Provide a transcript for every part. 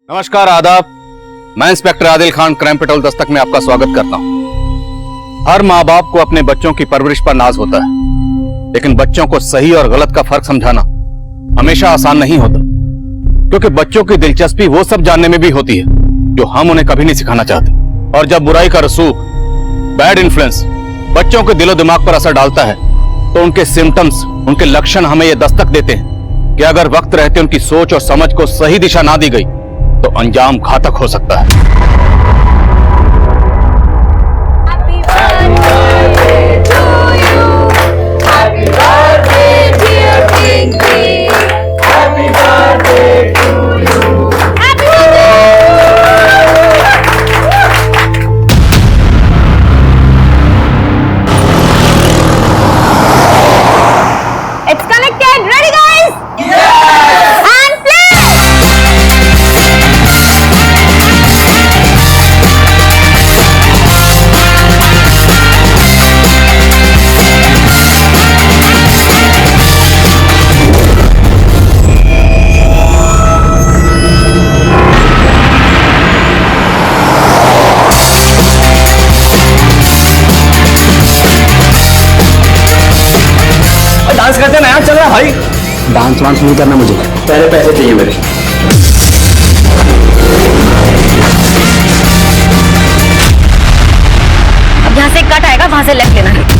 नमस्कार, आदाब। मैं inspector Adil Khan crime petrol Dastak में आपका स्वागत करता हूं। हर माँ बाप को अपने बच्चों की परवरिश पर नाज होता है, लेकिन बच्चों को सही और गलत का फर्क समझाना हमेशा आसान नहीं होता, क्योंकि बच्चों की दिलचस्पी वो सब जानने में भी होती है जो हम उन्हें कभी नहीं सिखाना चाहते। और जब बुराई का रसूख, बैड इन्फ्लुएंस बच्चों के दिलो दिमाग पर असर डालता है, तो उनके सिम्टम्स, उनके लक्षण हमें ये दस्तक देते हैं कि अगर वक्त रहते उनकी सोच और समझ को सही दिशा ना दी गई तो अंजाम घातक हो सकता है। डांस करते नया चल रहा है भाई। डांस वांस नहीं करना मुझे, पहले पैसे चाहिए मेरे। अब यहाँ से कट आएगा, वहां से लेफ्ट लेना है।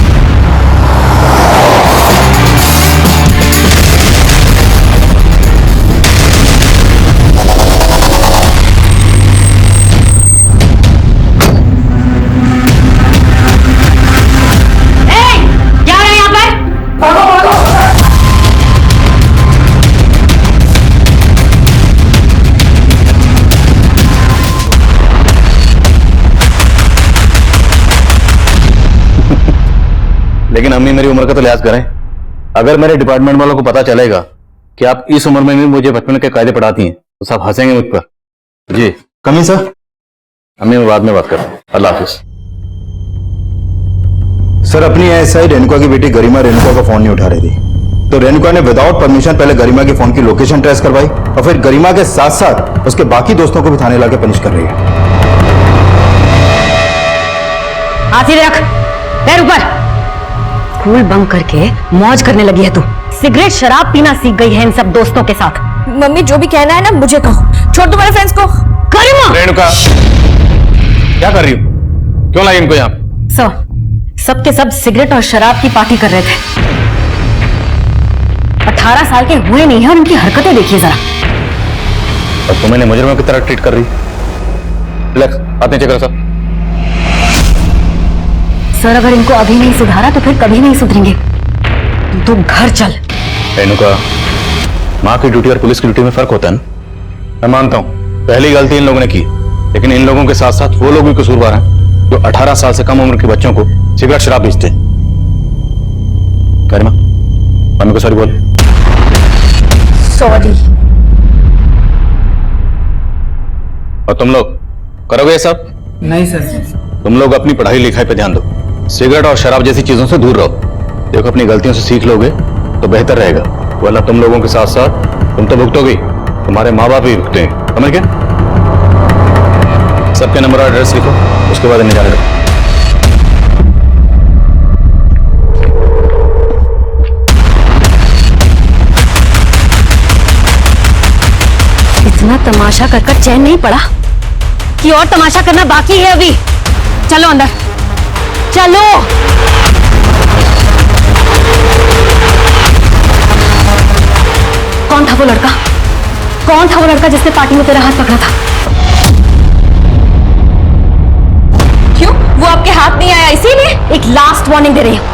लेकिन अम्मी, मेरी उम्र का तो लिहाज करें। अगर मेरे डिपार्टमेंट वालों को पता चलेगा कि आप इस उम्र में भी मुझे बचपन के कायदे पढ़ाती हैं तो सब हंसेंगे मुझ पर। जी कमी सर। अम्मी, मैं बाद में बात करता हूँ। अल्लाह हाफिज। सर, अपनी एएसआई रेणुका की बेटी गरिमा रेणुका का फोन नहीं उठा रही थी, तो रेणुका ने विदाउट परमिशन पहले गरिमा के फोन की लोकेशन ट्रेस करवाई और फिर गरिमा के साथ साथ उसके बाकी दोस्तों को भी थाने लाके पनिश कर रही है। हाथ ही रख, पैर ऊपर। स्कूल बंक करके मौज करने लगी है तू। सिगरेट शराब पीना सीख गई है इन सब दोस्तों के साथ। मम्मी, जो भी कहना है ना मुझे कहो, छोड़ दो मेरे फ्रेंड्स को। गरिमा! रेणुका, क्या कर रही हो? क्यों लाई इनको यहाँ? सब के सब सिगरेट और शराब की पार्टी कर रहे थे। 18 साल के हुए नहीं है और उनकी हरकतें देखिए जरा। और तुम्हें मुजरिमों की तरह ट्रीट कर रही। रिलैक्स, हाथ नीचे करो सब। सर, अगर इनको अभी नहीं सुधारा तो फिर कभी नहीं सुधरेंगे। तू घर चल। रेणुका, माँ की ड्यूटी और पुलिस की ड्यूटी में फर्क होता है ना। मैं मानता हूँ पहली गलती इन लोगों ने की, लेकिन इन लोगों के साथ साथ वो लोग भी कसूरवार हैं जो 18 साल से कम उम्र के बच्चों को सिगरेट शराब बेचते हैं। गरिमा, मम्मी को सॉरी बोल। सॉरी। और तुम लोग करोगे ये सब? नहीं सर। तुम लोग अपनी पढ़ाई लिखाई पे ध्यान दो, सिगरेट और शराब जैसी चीजों से दूर रहो। देखो, अपनी गलतियों से सीख लोगे तो बेहतर रहेगा, वरना तुम लोगों के साथ साथ तुम तो भुगतोगे, तुम्हारे माँ बाप भी भुगते हैं। समझ गए? सबके नंबर और एड्रेस लिखो, उसके बाद इन्हें जाने दो। इतना तमाशा कर कर चैन नहीं पड़ा कि और तमाशा करना बाकी है अभी। चलो अंदर, चलो। कौन था वो लड़का? कौन था वो लड़का जिसने पार्टी में तेरा हाथ पकड़ा था? क्यों? वो आपके हाथ नहीं आया इसीलिए? एक लास्ट वार्निंग दे रही हूँ,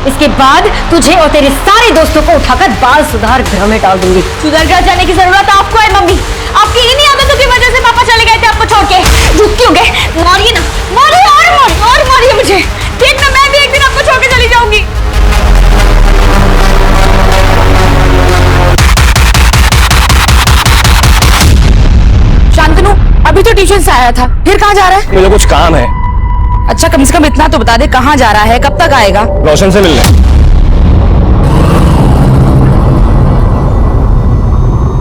इसके बाद तुझे और तेरे सारे दोस्तों को उठाकर बाल सुधार गृह में डाल दूंगी। सुधर कर जाने की जरूरत आपको है मम्मी। आपकी इन्हीं आदतों की वजह से पापा चले गए थे आपको छोड़ के। रुक क्यों गए? मारिए ना, मारिए और मारिए मुझे। देखना, मैं भी एक दिन आपको छोड़ के चली जाऊंगी। शांतनु, अभी तो ट्यूशन से आया था, फिर कहाँ जा रहा है? मुझे कुछ काम है। अच्छा, कम से कम इतना तो बता दे, कहाँ जा रहा है, कब तक आएगा? रोशन से मिलने।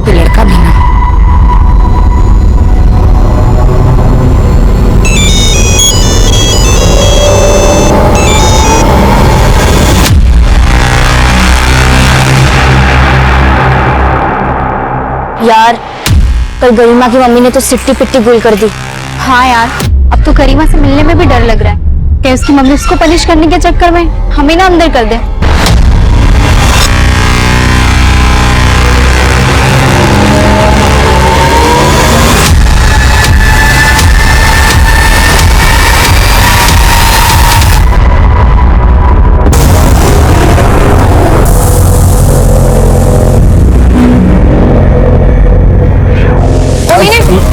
तो लड़का भी ना यार कल गरिमा की मम्मी ने तो सिट्टी पिट्टी गुल कर दी। हाँ यार, अब तो गरिमा से मिलने में भी डर लग रहा है कि उसकी मम्मी उसको पनिश करने के चक्कर में हमें ना अंदर कर दे।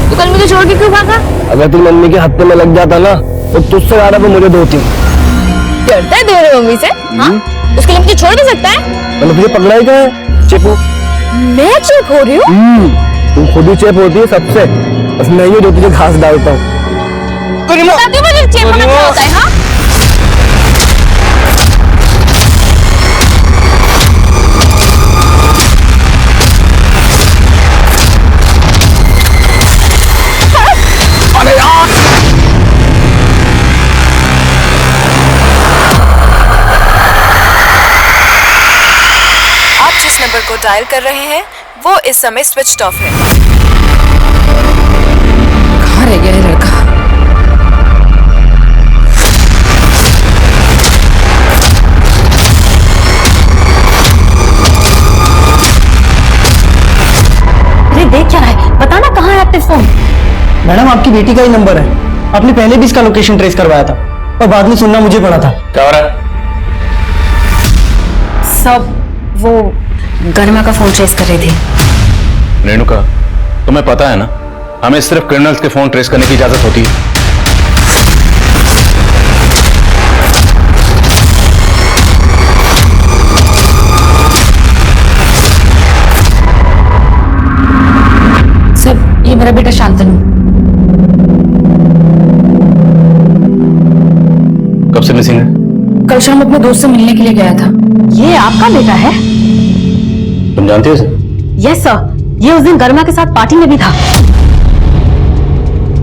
तो कल मुझे छोड़ के क्यों भागा? अगर तू मम्मी के हत्थे में लग जाता ना तो तुझसे ज्यादा तो मुझे धोती। डरता है तेरे मम्मी से? हाँ? उसके लिए मुझे छोड़ भी सकता है? मैंने तुझे पकड़ा ही क्या है? चेपू। मैं चुप हो रही हूँ? तू खुद ही चेप होती है सबसे, बस मैं ही जो तुझे घास डालता हूँ। बताती हूँ मुझे चेप होना क्या होता है। हाँ? जिस नंबर को डायल कर रहे हैं वो इस समय स्विच्ड ऑफ है। कहाँ रह गया है लड़का? अरे देख क्या रहा है, बताना कहाँ है आपके फोन? मैडम आपकी बेटी का ही नंबर है, आपने पहले भी इसका लोकेशन ट्रेस करवाया था और बाद में सुनना मुझे पड़ा था। क्या हो रहा है? सब वो गरिमा का फोन ट्रेस कर रही थी। रेणुका, तुम्हें पता है ना, हमें सिर्फ क्रिमिनल्स के फोन ट्रेस करने की इजाजत होती है। सर, ये मेरा बेटा शांतनु। कब से मिसिंग है? कल शाम अपने दोस्त से मिलने के लिए गया था। ये आपका बेटा है? तुम जानती हो इसे? यस सर, ये उस दिन गरिमा के साथ पार्टी में भी था,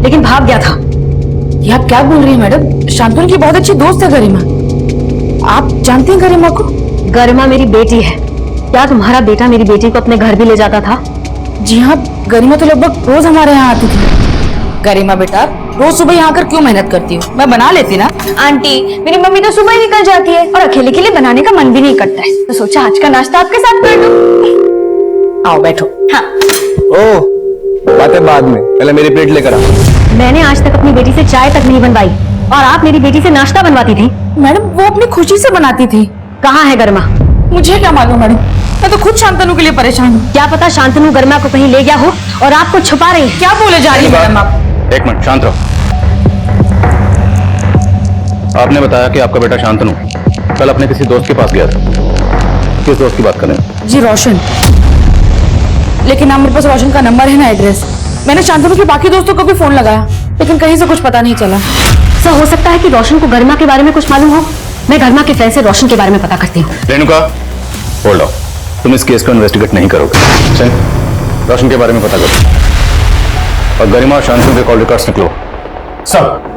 लेकिन भाग गया था। ये आप क्या बोल रही हैं मैडम? शांतनु की बहुत अच्छी दोस्त है गरिमा। आप जानती हैं गरिमा को? गरिमा मेरी बेटी है। क्या तुम्हारा बेटा मेरी बेटी को अपने घर भी ले जाता था? जी हाँ, गरिमा तो लगभग रोज हमारे यहाँ आती थी। गरिमा बेटा, रोज सुबह यहाँ आकर क्यों मेहनत करती हो? मैं बना लेती ना। आंटी, मेरी मम्मी तो सुबह ही निकल जाती है और अकेले के लिए बनाने का मन भी नहीं करता है, तो सोचा आज का नाश्ता आपके साथ कर दूं। आओ बैठो। हाँ। ओ, बातें बाद में, पहले मेरी प्लेट लेकर आ। मैंने आज तक अपनी बेटी से चाय तक नहीं बनवाई और आप मेरी बेटी से नाश्ता बनवाती थी। मैडम, वो अपनी खुशी से बनाती थी। कहाँ है गरिमा? मुझे क्या मालूम मैडम, मैं तो खुद शांतनु के लिए परेशान हूँ। क्या पता शांतनु गरिमा को कहीं ले गया हो और आपको छुपा रही है। क्या बोले जा रही है मैडम आप? एक मिनट, शांत रहो। आपने बताया कि आपका बेटा शांतनु कल अपने किसी दोस्त के पास गया था। किस दोस्त की बात कर रहे हैं? जी रोशन। लेकिन ना मेरे पास रोशन का नंबर है ना एड्रेस। मैंने शांतनु के बाकी दोस्तों को भी फोन लगाया, लेकिन कहीं से कुछ पता नहीं चला। सर, हो सकता है कि रोशन को गरिमा के बारे में कुछ मालूम हो। मैं गरिमा के फ्रेंड से रोशन के बारे में पता करती हूँ। Renuka, hold on. तुम इस केस को इन्वेस्टिगेट नहीं करोगे। चल, रोशन के बारे में पता करो और गरिमा और शांतनु के कॉल रिकॉर्ड्स निकलो। सब।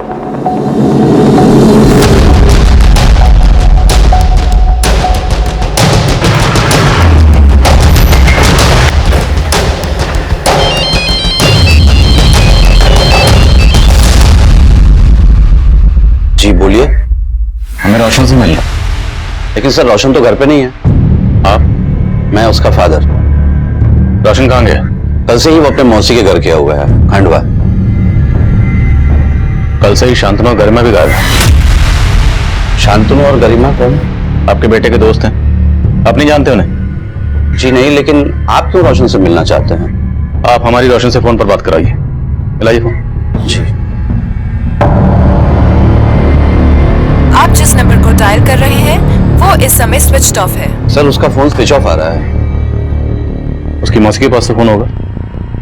जी बोलिए। हमें रोशन से मिलना। लेकिन सर रोशन तो घर पे नहीं है। आप? मैं उसका फादर। रोशन कहाँ गया? कल से ही वो अपने मौसी के घर गया हुआ है, खंडवा। कल से ही शांतनु और गरिमा भी गायब है। शांतनु और गरिमा कौन? आपके बेटे के दोस्त हैं। आप नहीं जानते उन्हें? जी नहीं, लेकिन आप क्यों रोशन से मिलना चाहते हैं? आप हमारी रोशन से फोन पर बात कराइए। मिलाइए फोन। जी। आप जिस नंबर को डायल कर रहे हैं वो इस समय स्विच्ड ऑफ है। सर उसका फोन स्विच ऑफ आ रहा है। उसकी मौसी के पास से फोन होगा,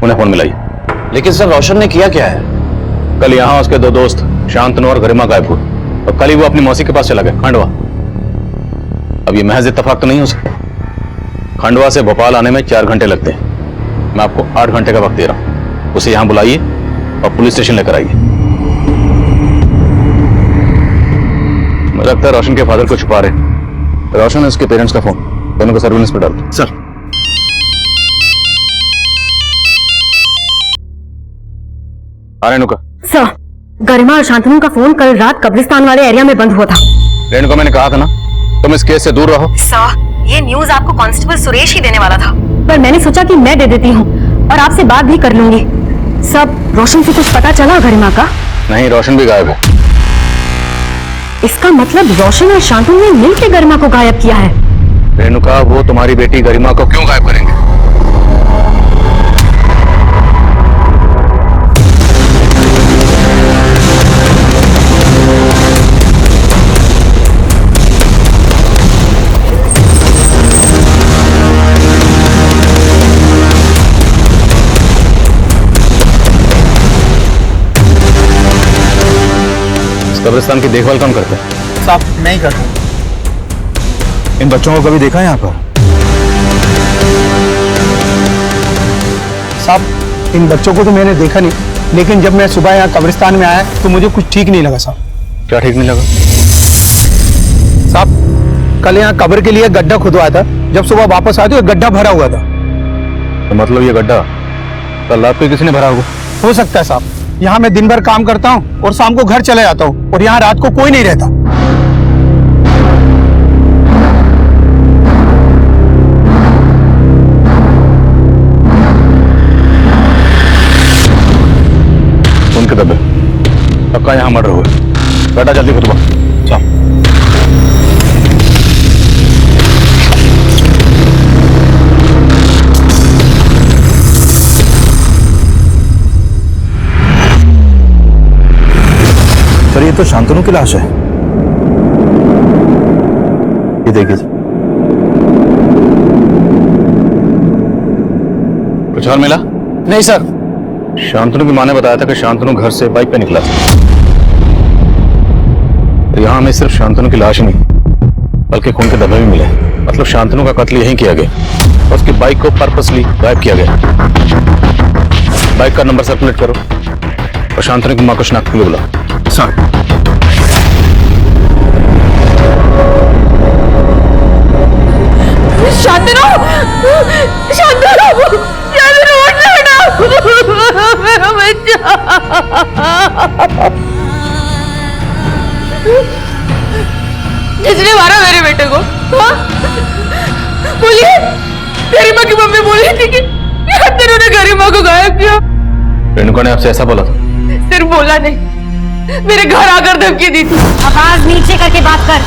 उन्हें फोन मिलाइए। लेकिन सर रोशन ने किया क्या है? कल यहाँ उसके दो दोस्त शांतनु और गरिमा गायब हुए और कल ही वो अपनी मौसी के पास चला गया, खंडवा। अब ये महज इत्तेफाक तो नहीं हो सकता। खंडवा से भोपाल आने में 4 घंटे लगते हैं। मैं आपको 8 घंटे का वक्त दे रहा हूँ। उसे यहाँ बुलाइए और पुलिस स्टेशन लेकर आइए। मुझे लगता है रोशन के फादर को छुपा रहे। रोशन है उसके पेरेंट्स का फोन, दोनों को सर्विलेंस पर डाल। सर, हाँ रेणुका। सर, गरिमा और शांतनु का फोन कल रात कब्रिस्तान वाले एरिया में बंद हुआ था। रेणुका, मैंने कहा था ना तुम इस केस से दूर रहो। सर, ये न्यूज आपको कांस्टेबल सुरेश ही देने वाला था, पर मैंने सोचा कि मैं दे देती हूँ और आपसे बात भी कर लूंगी। सब रोशन से कुछ पता चला गरिमा का? नहीं, रोशन भी गायब है। इसका मतलब रोशन और शांतनु ने मिलकर गरिमा को गायब किया है। रेणुका, वो तुम्हारी बेटी गरिमा को क्यों गायब करेंगे? कब्रिस्तान की देखभाल कौन करता है? साहब नहीं करता। इन बच्चों को कभी देखा है यहाँ पर? साहब इन बच्चों को तो मैंने देखा नहीं, लेकिन जब मैं सुबह यहाँ कब्रिस्तान में आया तो मुझे कुछ ठीक नहीं लगा साहब। क्या ठीक नहीं लगा? साहब कल यहाँ कब्र के लिए गड्ढा खुदवाया था, जब सुबह वापस आए तो गड्ढा भरा हुआ था। तो मतलब ये गड्ढा कल रात को किसने भरा होगा? हो सकता है साहब, यहाँ मैं दिन भर काम करता हूँ और शाम को घर चले जाता हूँ और यहाँ रात को कोई नहीं रहता। उनके दबे पक्का यहाँ मर्डर हुआ। बेटा जल्दी खुतबा चल। सर ये तो शांतनु की लाश है। ये देखिए। कुछ और मिला? नहीं सर। शांतनु की माँ ने बताया था कि शांतनु घर से बाइक पे निकला था। तो यहाँ हमें सिर्फ शांतनु की लाश ही नहीं बल्कि खून के धब्बे भी मिले। मतलब शांतनु का कत्ल यहीं किया गया और उसकी बाइक को पर्पसली गायब किया गया। बाइक का नंबर सर्कुलेट करो और शांतनु की माँ को शनाख्त के लिए बुलाओ। सर शांतनु! शांतनु! शांतनु उठ बेटा! मेरा बच्चा! किसने मारा मेरे बेटे को? हाँ? बोलिए, गरिमा की मम्मी बोली थी कि शांतनु ने गरिमा को गायब किया। रेणुका ने आपसे ऐसा बोला था? सिर्फ बोला नहीं, मेरे घर आकर धमकी दी थी। आवाज नीचे करके बात कर।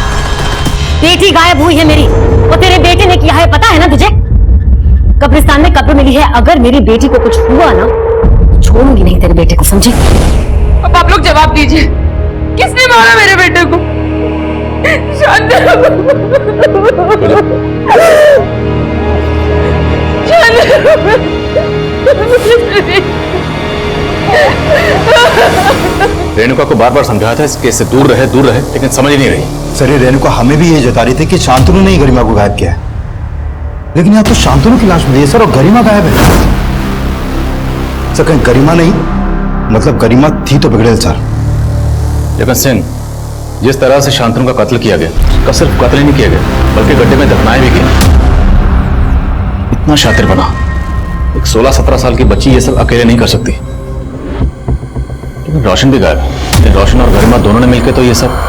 बेटी गायब हुई है मेरी, वो तेरे बेटे ने किया है, पता है ना तुझे? कब्रिस्तान में कब्र मिली है। अगर मेरी बेटी को कुछ हुआ ना तो छोड़ूंगी नहीं तेरे बेटे को, समझी? अब आप लोग जवाब दीजिए, किसने मारा मेरे बेटे को? शांतनु! रेणुका को बार बार समझाया था इस केस से दूर रहे, लेकिन समझ ही नहीं रही। सर ये रेणुका हमें भी ये जता रही थी कि शांतनु ने ही गरिमा को गायब किया है, लेकिन यहाँ तो शांतनु की लाश मिली है सर और गरिमा गायब है। सर कहीं गरिमा नहीं, मतलब गरिमा थी तो बिगड़ेल सर। लेकिन सिंह, जिस तरह से शांतनु का कत्ल किया गया, उसका सिर्फ कत्ल ही नहीं किया गया बल्कि गड्ढे में दफनाया भी गया। इतना शातिर बना, एक 16-17 साल की बच्ची ये सब अकेले नहीं कर सकती। लेकिन रोशन भी गायब है। रोशन और गरिमा दोनों ने मिलकर तो ये सब।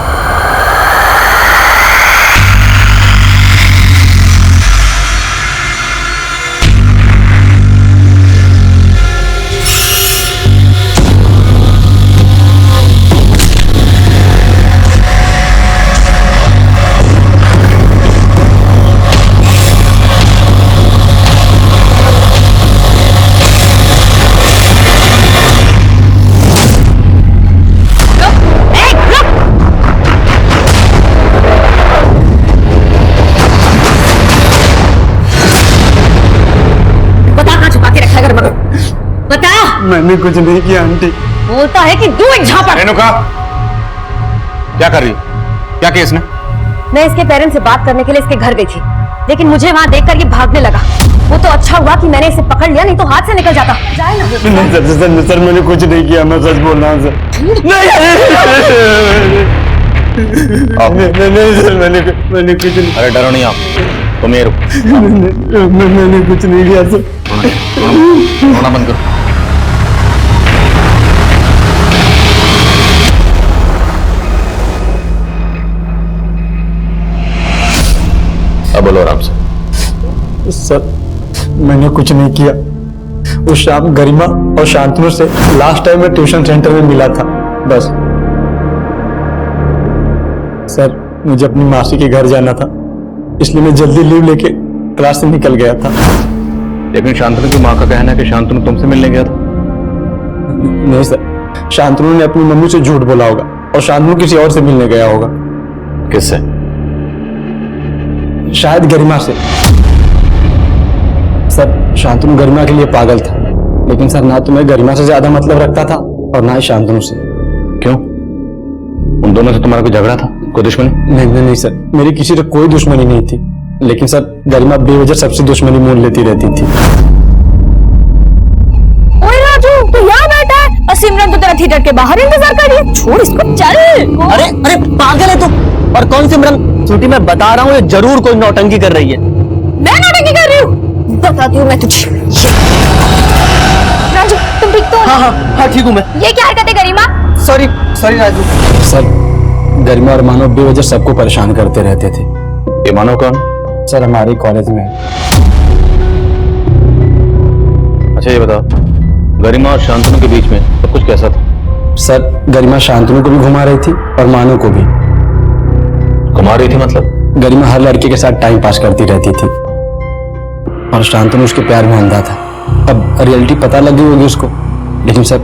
मैंने कुछ नहीं किया आंटी। बोलता है कि तू एक झापड़। रेणुका क्या कर रही? क्या किया इसने? मैं इसके पेरेंट्स से बात करने के लिए इसके घर गई थी, लेकिन मुझे वहाँ देखकर ये भागने लगा। वो तो अच्छा हुआ कि मैंने इसे पकड़ लिया, नहीं तो हाथ से निकल जाता। जाए ना। नहीं सर मैंने कुछ नहीं किया, मैं सच बोल रहा हूँ सर। नहीं सर मैंने कुछ नहीं। अरे डरो नहीं आप, तुम ये मैंने कुछ नहीं किया सर। रोना बंद करो। सर मैंने कुछ नहीं किया। उस शाम गरिमा और शांतनु से लास्ट टाइम मैं ट्यूशन सेंटर में मिला था, बस। सर मुझे अपनी मासी के घर जाना था, इसलिए मैं जल्दी लीव लेके क्लास से निकल गया था। लेकिन शांतनु की माँ का कहना है कि शांतनु तुमसे मिलने गया था। नहीं सर, शांतनु ने अपनी मम्मी से झूठ बोला होगा और शांतनु किसी और से मिलने गया होगा। किससे? शायद गरिमा से। सर शांतनु गरिमा के लिए पागल था, लेकिन सर ना तो मैं गरिमा से ज्यादा मतलब रखता था और ना ही शांतनु से। क्यों? उन दोनों से तुम्हारा कोई झगड़ा था, कोई दुश्मनी? नहीं सर, मेरी किसी से कोई दुश्मनी नहीं थी, लेकिन सर गरिमा बेवजह सबसे दुश्मनी मोल लेती रहती थी। ओए राजू, तू यहाँ बैठा है और सिमरन तो तेरा थिएटर के बाहर इंतजार कर रही है। छोड़ इसको, चल। अरे अरे पागल है तू। और कौन सिमरन? छोटी मैं बता रहा हूँ, ये जरूर कोई नौटंकी कर रही है। मैं नौटंकी कर रही हूँ? बताती हूँ मैं तुझे। राजू तुम ठीक तो हो? हाँ ठीक हूँ मैं। ये क्या हरकत है गरिमा? सॉरी राजू। सर गरिमा और मानव बेवजह सबको परेशान करते रहते थे। ये मानव कौन? सर हमारे कॉलेज में। अच्छा ये बताओ, गरिमा और शांतनु के बीच में सब कुछ कैसा था? सर गरिमा शांतनु को भी घुमा रही थी और मानव को भी। घुमा रही थी मतलब? गरिमा हर लड़के के साथ टाइम पास करती रहती थी और शांतनु उसके प्यार में अंधा था। अब रियलिटी पता लगी होगी उसको, लेकिन सर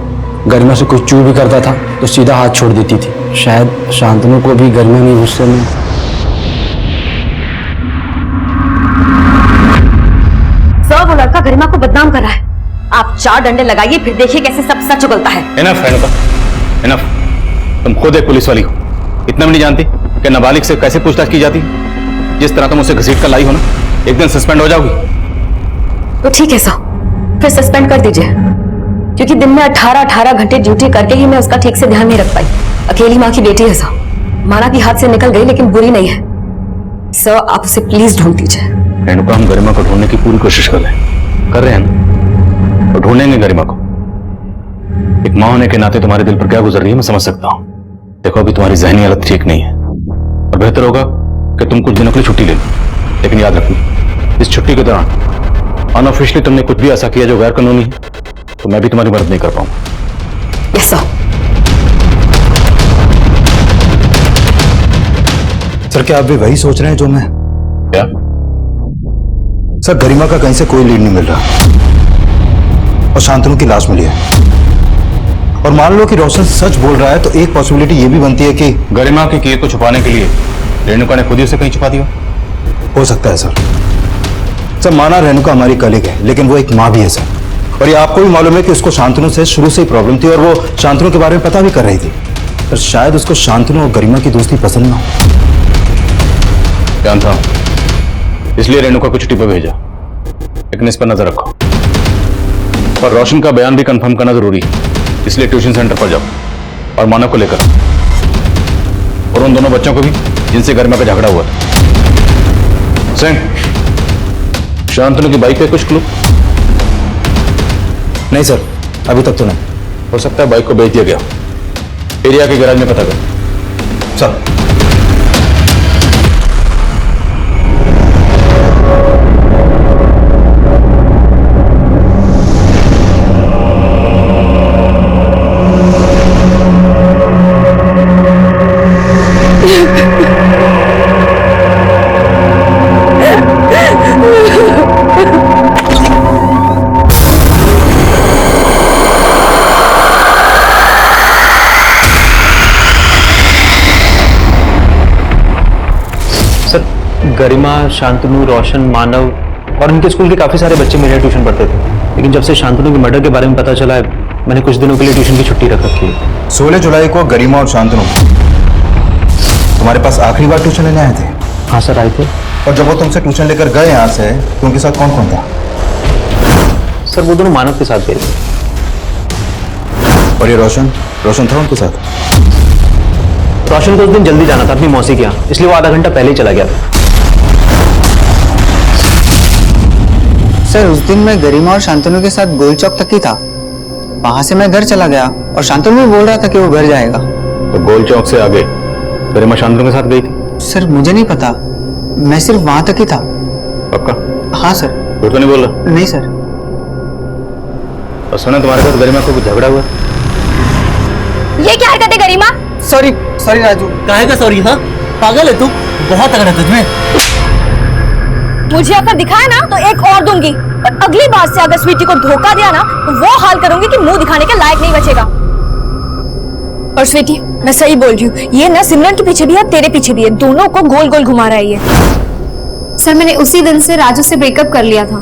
गरिमा से कुछ चू भी करता था तो सीधा हाथ छोड़ देती थी। शायद शांतनु को भी गरिमा ने गुस्से में। सर वो लड़का गरिमा को बदनाम कर रहा है। आप 4 डंडे लगाइए, फिर देखिए कैसे सब सच उगलता है। Enough Renuka, enough. तुम खुद एक पुलिस वाली हो, इतना भी नहीं जानती कि नाबालिग से कैसे पूछताछ की जाती? जिस तरह तुम उसे घसीट कर लाई हो ना, एक दिन सस्पेंड हो जाओगी। तो ठीक है सर, फिर सस्पेंड कर दीजिए, क्योंकि दिन में 18 घंटे ड्यूटी करके ही मैं उसका ठीक से ध्यान नहीं रख पाई। अकेली माँ की बेटी है सर, माना की हाथ से निकल गई लेकिन बुरी नहीं है। सर आप उसे प्लीज ढूंढ दीजिए। रेणुका, हम गरिमा को ढूंढने की पूरी कोशिश कर रहे हैं ना, तो ढूंढेंगे गरिमा को। एक मां होने के नाते तुम्हारे दिल पर क्या गुजर रही है मैं समझ सकता हूं। देखो अभी तुम्हारी जहनी हालत ठीक नहीं है और बेहतर होगा कि तुम कुछ दिनों के लिए छुट्टी ले लो। लेकिन याद रखना, इस छुट्टी के दौरान अनऑफिशियली तुमने कुछ भी ऐसा किया जो गैर कानूनी है तो मैं भी तुम्हारी मदद नहीं कर पाऊंगा। Yes sir. सर क्या आप भी वही सोच रहे हैं जो मैं? क्या? सर गरिमा का कहीं से कोई लीड नहीं मिल रहा और शांतनु की लाश मिली है। और मान लो कि रोशन सच बोल रहा है तो एक पॉसिबिलिटी ये भी बनती है कि गरिमा के किए को छुपाने के लिए रेणुका ने खुद ही उसे कहीं छुपा दिया। हो सकता है सर। सर माना रेणुका हमारी कलीग है, लेकिन वो एक माँ भी है सर। और ये आपको भी मालूम है कि उसको शांतनु से शुरू से ही प्रॉब्लम थी और वो शांतनु के बारे में पता भी कर रही थी। पर शायद उसको शांतनु और गरिमा की दोस्ती पसंद ना हो। जानता हूं, इसलिए रेणुका को छुट्टी पर भेजा, लेकिन इस पर नजर रखो। और रोशन का बयान भी कंफर्म करना जरूरी है, इसलिए ट्यूशन सेंटर पर जाओ और मानव को लेकर और उन दोनों बच्चों को भी जिनसे गरिमा का झगड़ा हुआ था। सिंह, शांतनु की बाइक पे कुछ क्लू? नहीं सर, अभी तक तो नहीं। हो सकता है बाइक को बेच दिया गया, एरिया के गैराज में पता कर। सर गरिमा, शांतनु, रोशन, मानव और उनके स्कूल के काफी सारे बच्चे मेरे ट्यूशन पढ़ते थे, लेकिन जब से शांतनु के मर्डर के बारे में पता चला है मैंने कुछ दिनों के लिए ट्यूशन की छुट्टी रख रखी है। 16 जुलाई को गरिमा और शांतनु तुम्हारे पास आखिरी बार ट्यूशन लेने आए थे? हाँ सर, आए थे। और जब वो तुमसे ट्यूशन लेकर गए यहाँ से तो उनके साथ कौन कौन था? सर वो दोनों मानव के साथ गए थे। और ये रोशन था उनके साथ? रोशन को उस दिन जल्दी जाना था अपनी मौसी के यहाँ, इसलिए वो आधा घंटा पहले ही चला गया था। सर उस दिन मैं गरिमा और शांतनु के साथ गोल चौक तक ही था, वहां से मैं घर चला गया और शांतनु भी बोल रहा था कि वो घर जाएगा। तो गोल चौक से आगे गरिमा शांतनु के साथ गई थी? सर मुझे नहीं पता, मैं सिर्फ वहां तक ही था। पक्का? हाँ सर। झूठ तो नहीं बोल रहा? नहीं सर। और सुना तुम्हारे साथ गरिमा को कुछ झगड़ा हुआ? ये क्या हरकत है गरिमा? Sorry sorry Raju. काहे का सॉरी? हाँ पागल है तू, बहुत तगड़ा है तुझमें। मुझे अगर दिखाया ना तो एक और दूंगी, और अगली बार से अगर स्वीटी को धोखा दिया ना तो वो हाल करूंगी कि मुंह दिखाने के लायक नहीं बचेगा। और स्वीटी मैं सही बोल रही हूँ, ये ना सिमरन के पीछे भी है, तेरे पीछे भी है, दोनों को गोल गोल घुमा रहा है ये। सर मैंने उसी दिन से राजू से ब्रेकअप कर लिया था।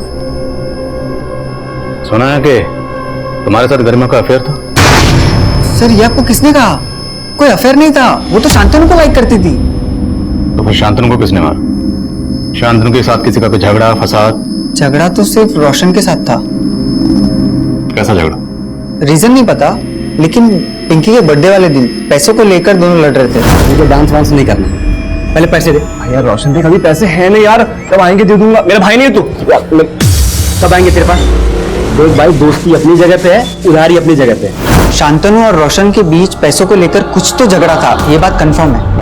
सुना है कि तुम्हारे साथ गरिमा का अफेयर था? सर ये आपको किसने कहा? कोई अफेयर नहीं था, वो तो शांतनु को लाइक करती थी। तो फिर शांतनु को किसने मारा? शांतनु के साथ किसी का कोई झगड़ा फसाद? झगड़ा तो सिर्फ रोशन के साथ था। कैसा झगड़ा? रीजन नहीं पता, लेकिन पिंकी के बर्थडे वाले दिन पैसों को लेकर दोनों लड़ रहे थे। मुझे डांस वांस नहीं करना, पहले पैसे दे। यार रोशन देख अभी पैसे हैं नहीं यार, कब आएंगे दे दूंगा। मेरा भाई नहीं है तू? कब आएंगे तेरे पास? देख भाई, दोस्ती अपनी जगह पे है, उधारी अपनी जगह पे है। शांतनु और रोशन के बीच पैसों को लेकर कुछ तो झगड़ा था, ये बात कंफर्म है।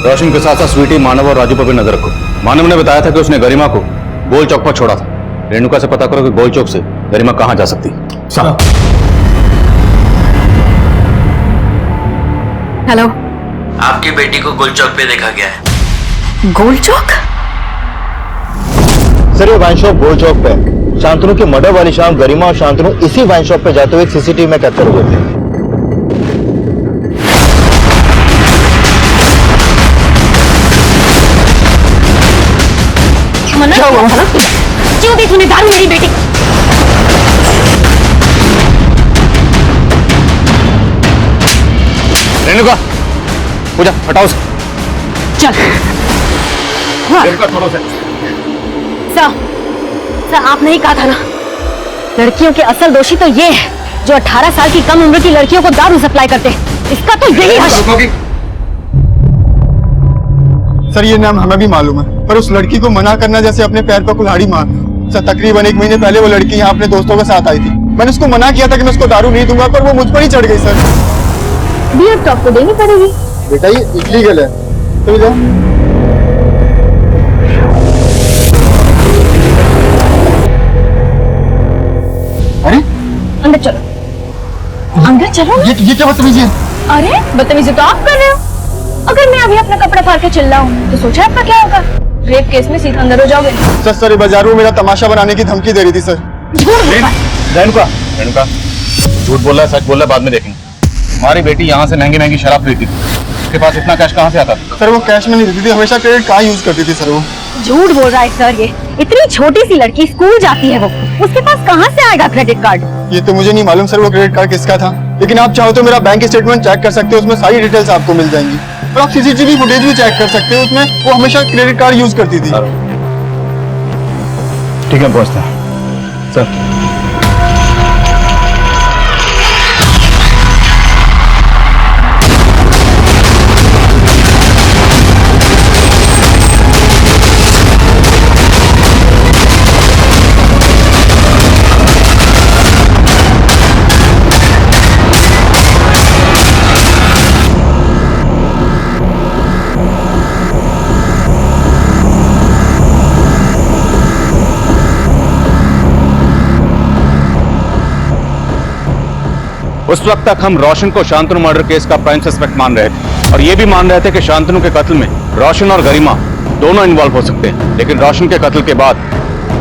रोशन के साथ साथ स्वीटी, मानव और राजू पर भी नजर रखो। मानव ने बताया था कि उसने गरिमा को गोल चौक पर छोड़ा था। रेणुका से पता करो कि गोल चौक से गरिमा कहां जा सकती है। हेलो, आपकी बेटी को गोल चौक पे देखा गया है। गोल चौक? सर ये वाइन शॉप गोल चौक पे है। शांतनु की मर्डर वाली शाम गरिमा और शांतनु इसी वाइन शॉप पे जाते हुए सीसीटीवी में कैप्चर हुए थे। क्या हुआ? क्यों दी तूने दारू मेरी बेटी? रेणुका पूजा हटाओ उसे। चल। हाँ। रेणुका छोड़ो उसे। सर आपने ही कहा था ना, लड़कियों के असल दोषी तो ये है जो 18 साल की कम उम्र की लड़कियों को दारू सप्लाई करते हैं। इसका तो यही हश्र। सर ये नाम हमें भी मालूम है, पर उस लड़की को मना करना जैसे अपने पैर पर कुल्हाड़ी मारना। सर तकरीबन 1 महीने पहले वो लड़की यहाँ अपने दोस्तों के साथ आई थी। मैंने उसको मना किया था कि मैं उसको दारू नहीं दूंगा, पर वो मुझ पर ही चढ़ गई। सर बियर टॉप तो देनी पड़ेगी। बेटा ये इलीगल है, तो जाओ। अरे अंदर चलो, अंदर चलो। ये क्या बदतमीजी है? अरे बदतमीजी तो आप कर रहे हो। अगर मैं अभी अपना कपड़ा फाड़ के चिल्ला रहा हूँ तो सोचा आपका क्या होगा? रेप केस में सीधा अंदर हो जाओगे। सर बाजार में मेरा तमाशा बनाने की धमकी दे रही थी। सर रेणुका रेणुका झूठ बोल रहा है, सच बोल रहा है, बाद में देखेंगे। हमारी बेटी यहाँ से महंगी महंगी शराब खरीदती थी, उसके पास इतना कैश कहाँ से आता था? सर वो कैश में नहीं देती थी, हमेशा क्रेडिट कार्ड यूज करती थी। सर वो झूठ बोल रहा है सर। ये इतनी छोटी सी लड़की स्कूल जाती है, वो उसके पास कहाँ से आएगा क्रेडिट कार्ड? ये तो मुझे नहीं मालूम सर वो क्रेडिट कार्ड किसका था, लेकिन आप चाहो तो मेरा बैंक स्टेटमेंट चेक कर सकते हो, उसमें सारी डिटेल्स आपको मिल जाएंगी। और आप सीसीटीवी फुटेज भी चेक कर सकते हो, उसमें वो हमेशा क्रेडिट कार्ड यूज करती थी। ठीक है पहुंचता है सर। उस वक्त तक हम रोशन को शांतनु मर्डर केस का प्राइम सस्पेक्ट मान रहे थे और ये भी मान रहे थे कि शांतनु के कत्ल में रोशन और गरिमा दोनों इन्वॉल्व हो सकते हैं। लेकिन रोशन के कत्ल के बाद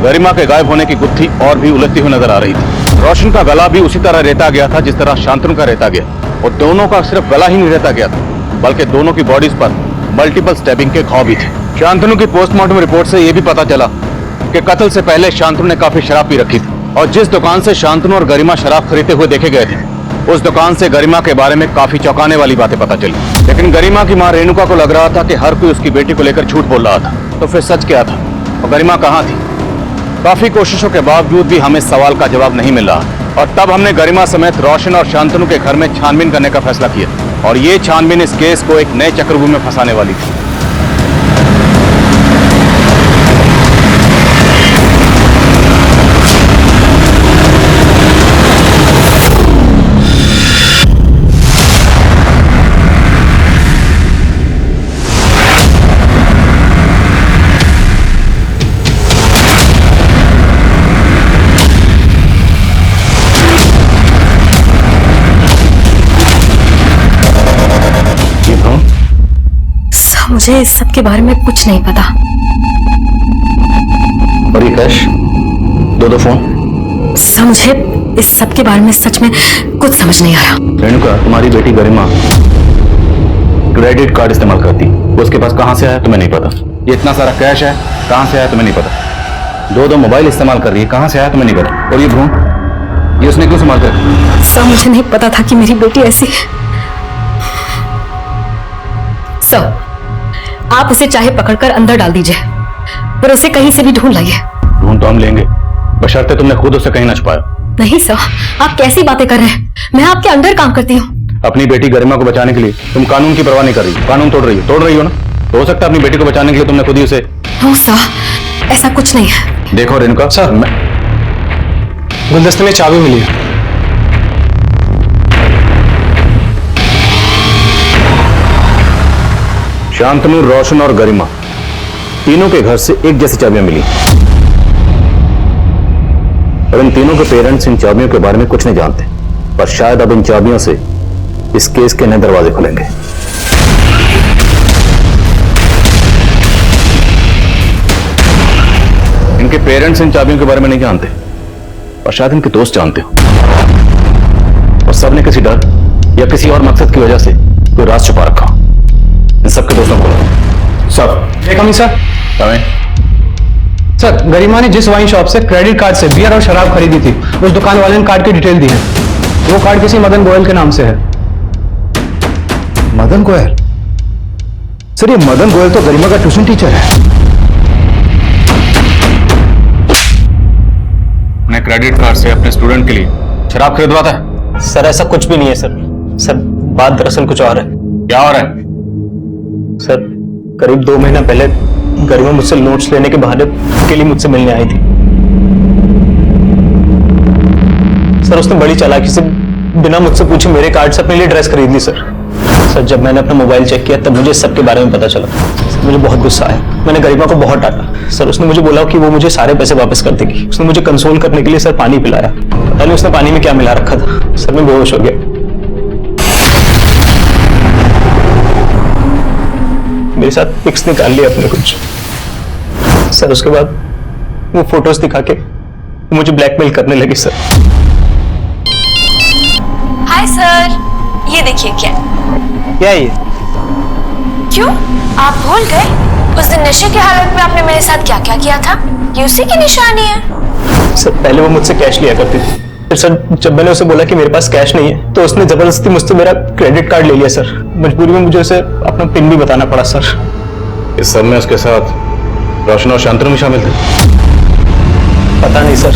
गरिमा के गायब होने की गुत्थी और भी उलझती हुई नजर आ रही थी। रोशन का गला भी उसी तरह रेता गया था जिस तरह शांतनु का रेता गया, और दोनों का सिर्फ गला ही नहीं रेता गया था बल्कि दोनों की बॉडीज पर मल्टीपल स्टैबिंग के घाव भी थे। शांतनु की पोस्टमार्टम रिपोर्ट से यह भी पता चला कि कत्ल से पहले शांतनु ने काफी शराब पी रखी थी, और जिस दुकान से शांतनु और गरिमा शराब खरीदते हुए देखे गए थे उस दुकान से गरिमा के बारे में काफी चौंकाने वाली बातें पता चली। लेकिन गरिमा की मां रेणुका को लग रहा था कि हर कोई उसकी बेटी को लेकर झूठ बोल रहा था, तो फिर सच क्या था और गरिमा कहां थी? काफी कोशिशों के बावजूद भी हमें इस सवाल का जवाब नहीं मिल रहा, और तब हमने गरिमा समेत रोशन और शांतनु के घर में छानबीन करने का फैसला किया, और ये छानबीन इस केस को एक नए चक्रव्यूह में फंसाने वाली थी। मुझे इस सब के बारे में कुछ नहीं पता। और ये कैश, दो फोन। सर मुझे इस सब के बारे में सच में कुछ समझ नहीं आ रहा। रेणुका, तुम्हारी बेटी गरिमा क्रेडिट कार्ड इस्तेमाल करती, उसके पास कहां से आया तुम्हें नहीं पता। ये इतना सारा कैश है, कहां से आया तुम्हें नहीं पता। दो मोबाइल इस्तेमाल कर रही है, कहां से आया तुम्हें नहीं पता। और ये भ्रूण, ये उसने क्यों संभाल कर? सर मुझे नहीं पता था कि मेरी बेटी ऐसी है। सर आप उसे चाहे पकड़कर अंदर डाल दीजिए, पर उसे कहीं से भी ढूंढ लाइए। ढूंढ तो हम लेंगे, बशर्ते तुमने खुद उसे कहीं न छुपाया। नहीं सर, आप कैसी बातें कर रहे हैं? मैं आपके अंडर काम करती हूँ। अपनी बेटी गरिमा को बचाने के लिए तुम कानून की परवाह नहीं कर रही, कानून तोड़ रही हो ना। तो हो सकता है अपनी बेटी को बचाने के लिए तुमने खुद ही उसे। नो सर, ऐसा कुछ नहीं है। देखो रेणुका, सर गुलदस्ते में चाबी मिली है। शांतनु, रोशन और गरिमा तीनों के घर से एक जैसी चाबियां मिली, और इन तीनों के पेरेंट्स इन चाबियों के बारे में कुछ नहीं जानते। पर शायद अब इन चाबियों से इस केस के नए दरवाजे खुलेंगे। इनके पेरेंट्स इन चाबियों के बारे में नहीं जानते, और शायद इनके दोस्त जानते हो, और सबने किसी डर या किसी और मकसद की वजह से कोई राज छुपा रखा। इन सबके दोस्तों को सब कमिंग सर। सर गरिमा ने जिस वाइन शॉप से क्रेडिट कार्ड से बियर और शराब खरीदी थी, उस दुकान वाले ने कार्ड की डिटेल दी है। वो कार्ड किसी मदन गोयल के नाम से है। मदन गोयल? सर ये मदन गोयल तो गरिमा का ट्यूशन टीचर है। अपने क्रेडिट कार्ड से अपने स्टूडेंट के लिए शराब खरीदवाता है? सर ऐसा कुछ भी नहीं है सर। सर बात दरअसल कुछ और है। क्या हो रहा है? सर करीब 2 महीना पहले गरिमा मुझसे नोट्स लेने के बहाने के लिए मुझसे मिलने आई थी। सर उसने बड़ी चालाकी से बिना मुझसे पूछे मेरे कार्ड से अपने लिए ड्रेस खरीद ली सर। सर जब मैंने अपना मोबाइल चेक किया तब मुझे सबके बारे में पता चला। सर मुझे बहुत गुस्सा आया। मैंने गरिमा को बहुत डांटा। सर उसने मुझे बोला कि वो मुझे सारे पैसे वापस कर देगी। उसने मुझे कंसोल करने के लिए सर पानी पिलाया। पता नहीं उसने पानी में क्या मिला रखा था। सर मैं बेहोश हो गया। मेरे साथ पिक्स निकाल लिया अपने कुछ। सर उसके बाद वो फोटोज दिखा के मुझे ब्लैकमेल करने लगी सर। हाय सर, ये देखिए क्या ये? क्यों आप भूल गए उस दिन नशे की हालत में आपने मेरे साथ क्या क्या किया था? ये उसी की निशानी है। सर पहले वो मुझसे कैश लिया करती थी, फिर सर जब मैंने उसे बोला कि मेरे पास कैश नहीं है तो उसने जबरदस्ती मुझसे मेरा क्रेडिट कार्ड ले लिया सर। मजबूरी में मुझे उसे अपना पिन भी बताना पड़ा सर। इस सब में उसके साथ रोशन और शांतनु भी शामिल थे? पता नहीं सर,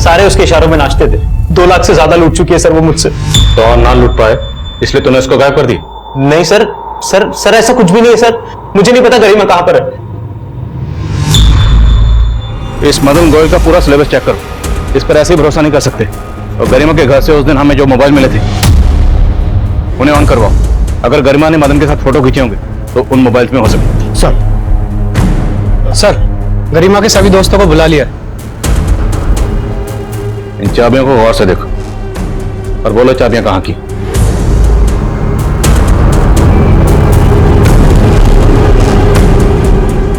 सारे उसके इशारों में नाचते थे। 2 लाख से ज्यादा लूट चुकी है सर वो मुझसे। तो और ना लूट पाए इसलिए तूने उसको गायब कर दी? नहीं सर, सर ऐसा कुछ भी नहीं है सर। मुझे नहीं पता गरिमा कहां पर है। इस मदन गोयल का पूरा सिलेबस चेक करो, इस पर ऐसे ही भरोसा नहीं कर सकते। और गरिमा के घर से उस दिन हमें जो मोबाइल मिले थे उन्हें ऑन करवाओ। अगर गरिमा ने मदन के साथ फोटो खींचे होंगे तो उन मोबाइल में हो सकते। सर गरिमा के सभी दोस्तों को बुला लिया। इन चाबियों को गौर से देखो और बोलो चाबियां कहां की।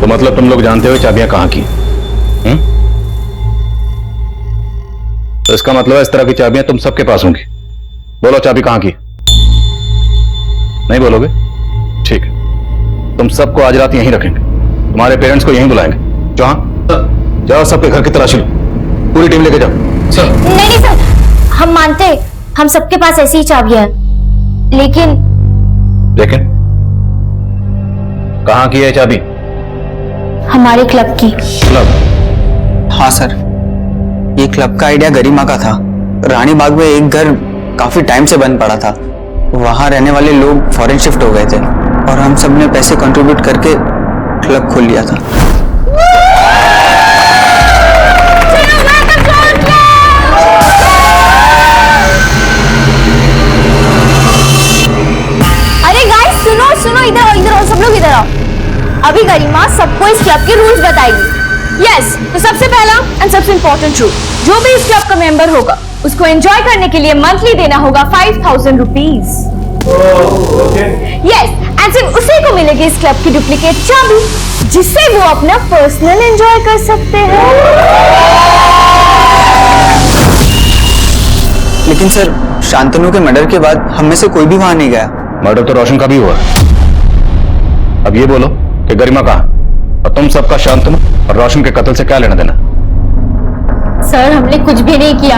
तो मतलब तुम लोग जानते हो चाबियां कहां की? तो इसका मतलब है इस तरह की चाबियां तुम सबके पास होंगी। बोलो चाबी कहां की? नहीं बोलोगे? ठीक है, तुम सबको आज रात यहीं रखेंगे। तुम्हारे पेरेंट्स को यहीं बुलाएंगे। जाओ सबके घर की तलाशी लो, पूरी टीम लेके जाओ। सर नहीं सर, हम मानते हम सबके पास ऐसी ही चाबियां हैं, लेकिन कहां की है चाबी? हमारे क्लब की। क्लब? हाँ सर, ये क्लब का आइडिया गरिमा का था। रानी बाग में एक घर काफी टाइम से बंद पड़ा था। वहां रहने वाले लोग फॉरेन शिफ्ट हो गए थे और हम सब ने पैसे कंट्रीब्यूट करके क्लब खोल लिया था। अरे गाइस सुनो सुनो, इधर आओ, सब लोग इधर आओ। अभी गरिमा सबको इस क्लब के रूल्स बताएगी। यस, तो सबसे पहला एंड सबसे इंपॉर्टेंट रूल, जो भी इस क्लब का मेंबर होगा उसको एंजॉय करने के लिए मंथली देना होगा 5000 रुपीज। यस, एंड सिर्फ उसी को मिलेगी इस क्लब की डुप्लीकेट चाबी, जिससे वो अपना पर्सनल एंजॉय कर सकते हैं। लेकिन सर, शांतनु के मर्डर के बाद हम में से कोई भी वहां नहीं गया। मर्डर तो रोशन का भी हुआ। अब ये बोलो कि गरिमा कहाँ, और तुम सबका शांतनु और रोशन के कत्ल से क्या लेना देना? सर हमने कुछ भी नहीं किया,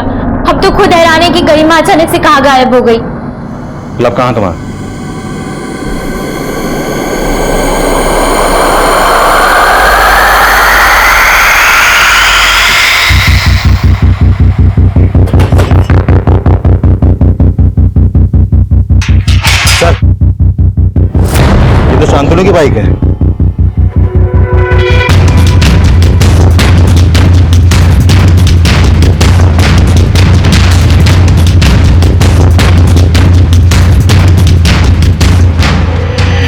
हम तो खुद हैरान है कि गरिमा अचानक से कहाँ गायब हो गई। क्लब कहाँ तुम्हारा? सर, ये तो शांतनु की बाइक है।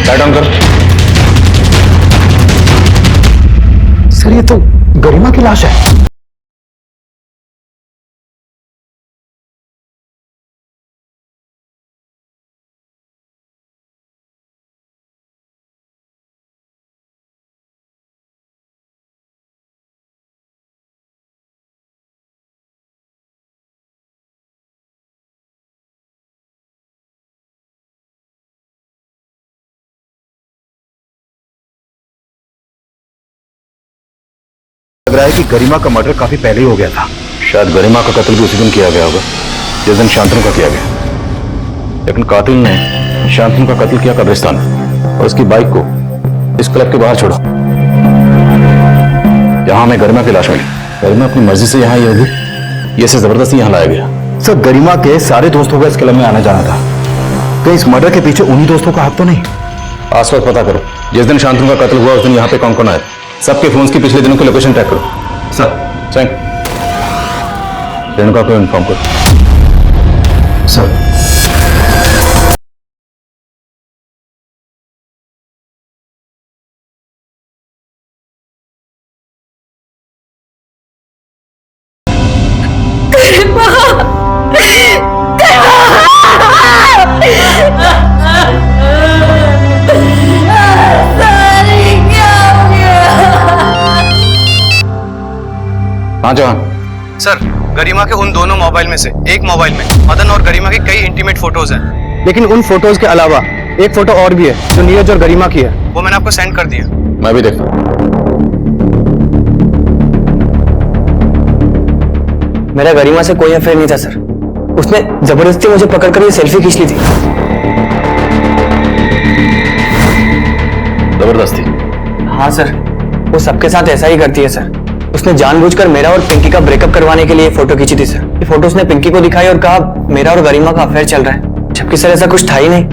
लाइट ऑन करो। सर, ये तो गरिमा की लाश है। लग रहा है कि गरिमा का मर्डर काफी पहले ही हो गया था। शायद गरिमा का कत्ल भी उसी दिन किया गया होगा जिस दिन शांतनु का किया गया। लेकिन कातिल ने शांतनु का कत्ल किया कब्रिस्तान में और उसकी बाइक को इस क्लब के बाहर छोड़ा। यहां हमें गरिमा की लाश मिली। गरिमा अपनी मर्जी से यहां आई होगी, ये इसे जबरदस्ती यहां लाया गया। सर, गरिमा के सारे दोस्तों का इस क्लब में आना जाना था। कहीं इस मर्डर के पीछे उन्हीं दोस्तों का हाथ तो नहीं? आसपास पता करो, जिस दिन शांतनु का कत्ल हुआ उस दिन यहाँ पे कौन कौन आया। सबके फोन्स की पिछले दिनों की लोकेशन ट्रैक करो। सर। चैंक, रेणुका को इन्फॉर्म करो। सर। हाँ जवान। सर, गरिमा के उन दोनों मोबाइल में से एक मोबाइल में मदन और गरिमा की कई इंटीमेट फोटोज हैं। लेकिन उन फोटोज के अलावा एक फोटो और भी है जो नीरज और गरिमा की है। वो मैंने आपको सेंड कर दिया। मैं भी देखता हूँ। मेरा गरिमा से कोई अफेयर नहीं था सर। उसने जबरदस्ती मुझे पकड़कर ये सेल्फी खींच ली थी। जबरदस्ती? हाँ सर, वो सबके साथ ऐसा ही करती है सर। उसने जानबूझकर मेरा और पिंकी का ब्रेकअप करवाने के लिए फोटो खींची थी सर। ये फोटो उसने पिंकी को दिखाई और कहा मेरा और गरिमा का अफेयर चल रहा है, जबकि सर ऐसा कुछ था ही नहीं।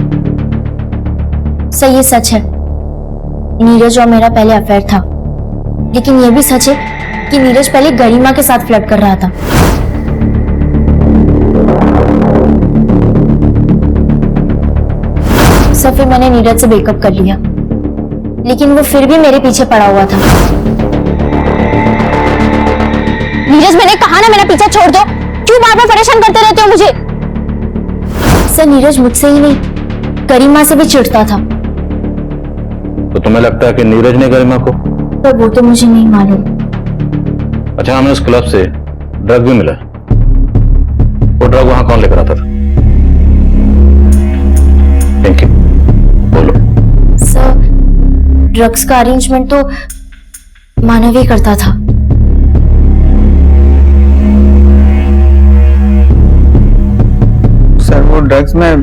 सर ये सच है, नीरज और मेरा पहले अफेयर था, लेकिन ये भी सच है कि नीरज पहले गरिमा के साथ फ्लर्ट कर रहा था। सर फिर मैंने नीरज से ब्रेकअप कर लिया, लेकिन वो फिर भी मेरे पीछे पड़ा हुआ था। नीरज, मैंने कहा ना मेरा पीछा छोड़ दो, क्यों बार बार परेशान करते रहते हो मुझे? सर नीरज मुझसे ही नहीं, गरिमा से भी चिढ़ता था। तो तुम्हें लगता है कि नीरज ने गरिमा को? पर वो तो मुझे नहीं मालूम। अच्छा, हमें उस क्लब से ड्रग भी मिला। वो ड्रग वहां कौन लेकर आता था? पिंकी, बोलो। सर ड्रग्स का अरेंजमेंट तो मानव ही करता था। सर वो ड्रग्स मैं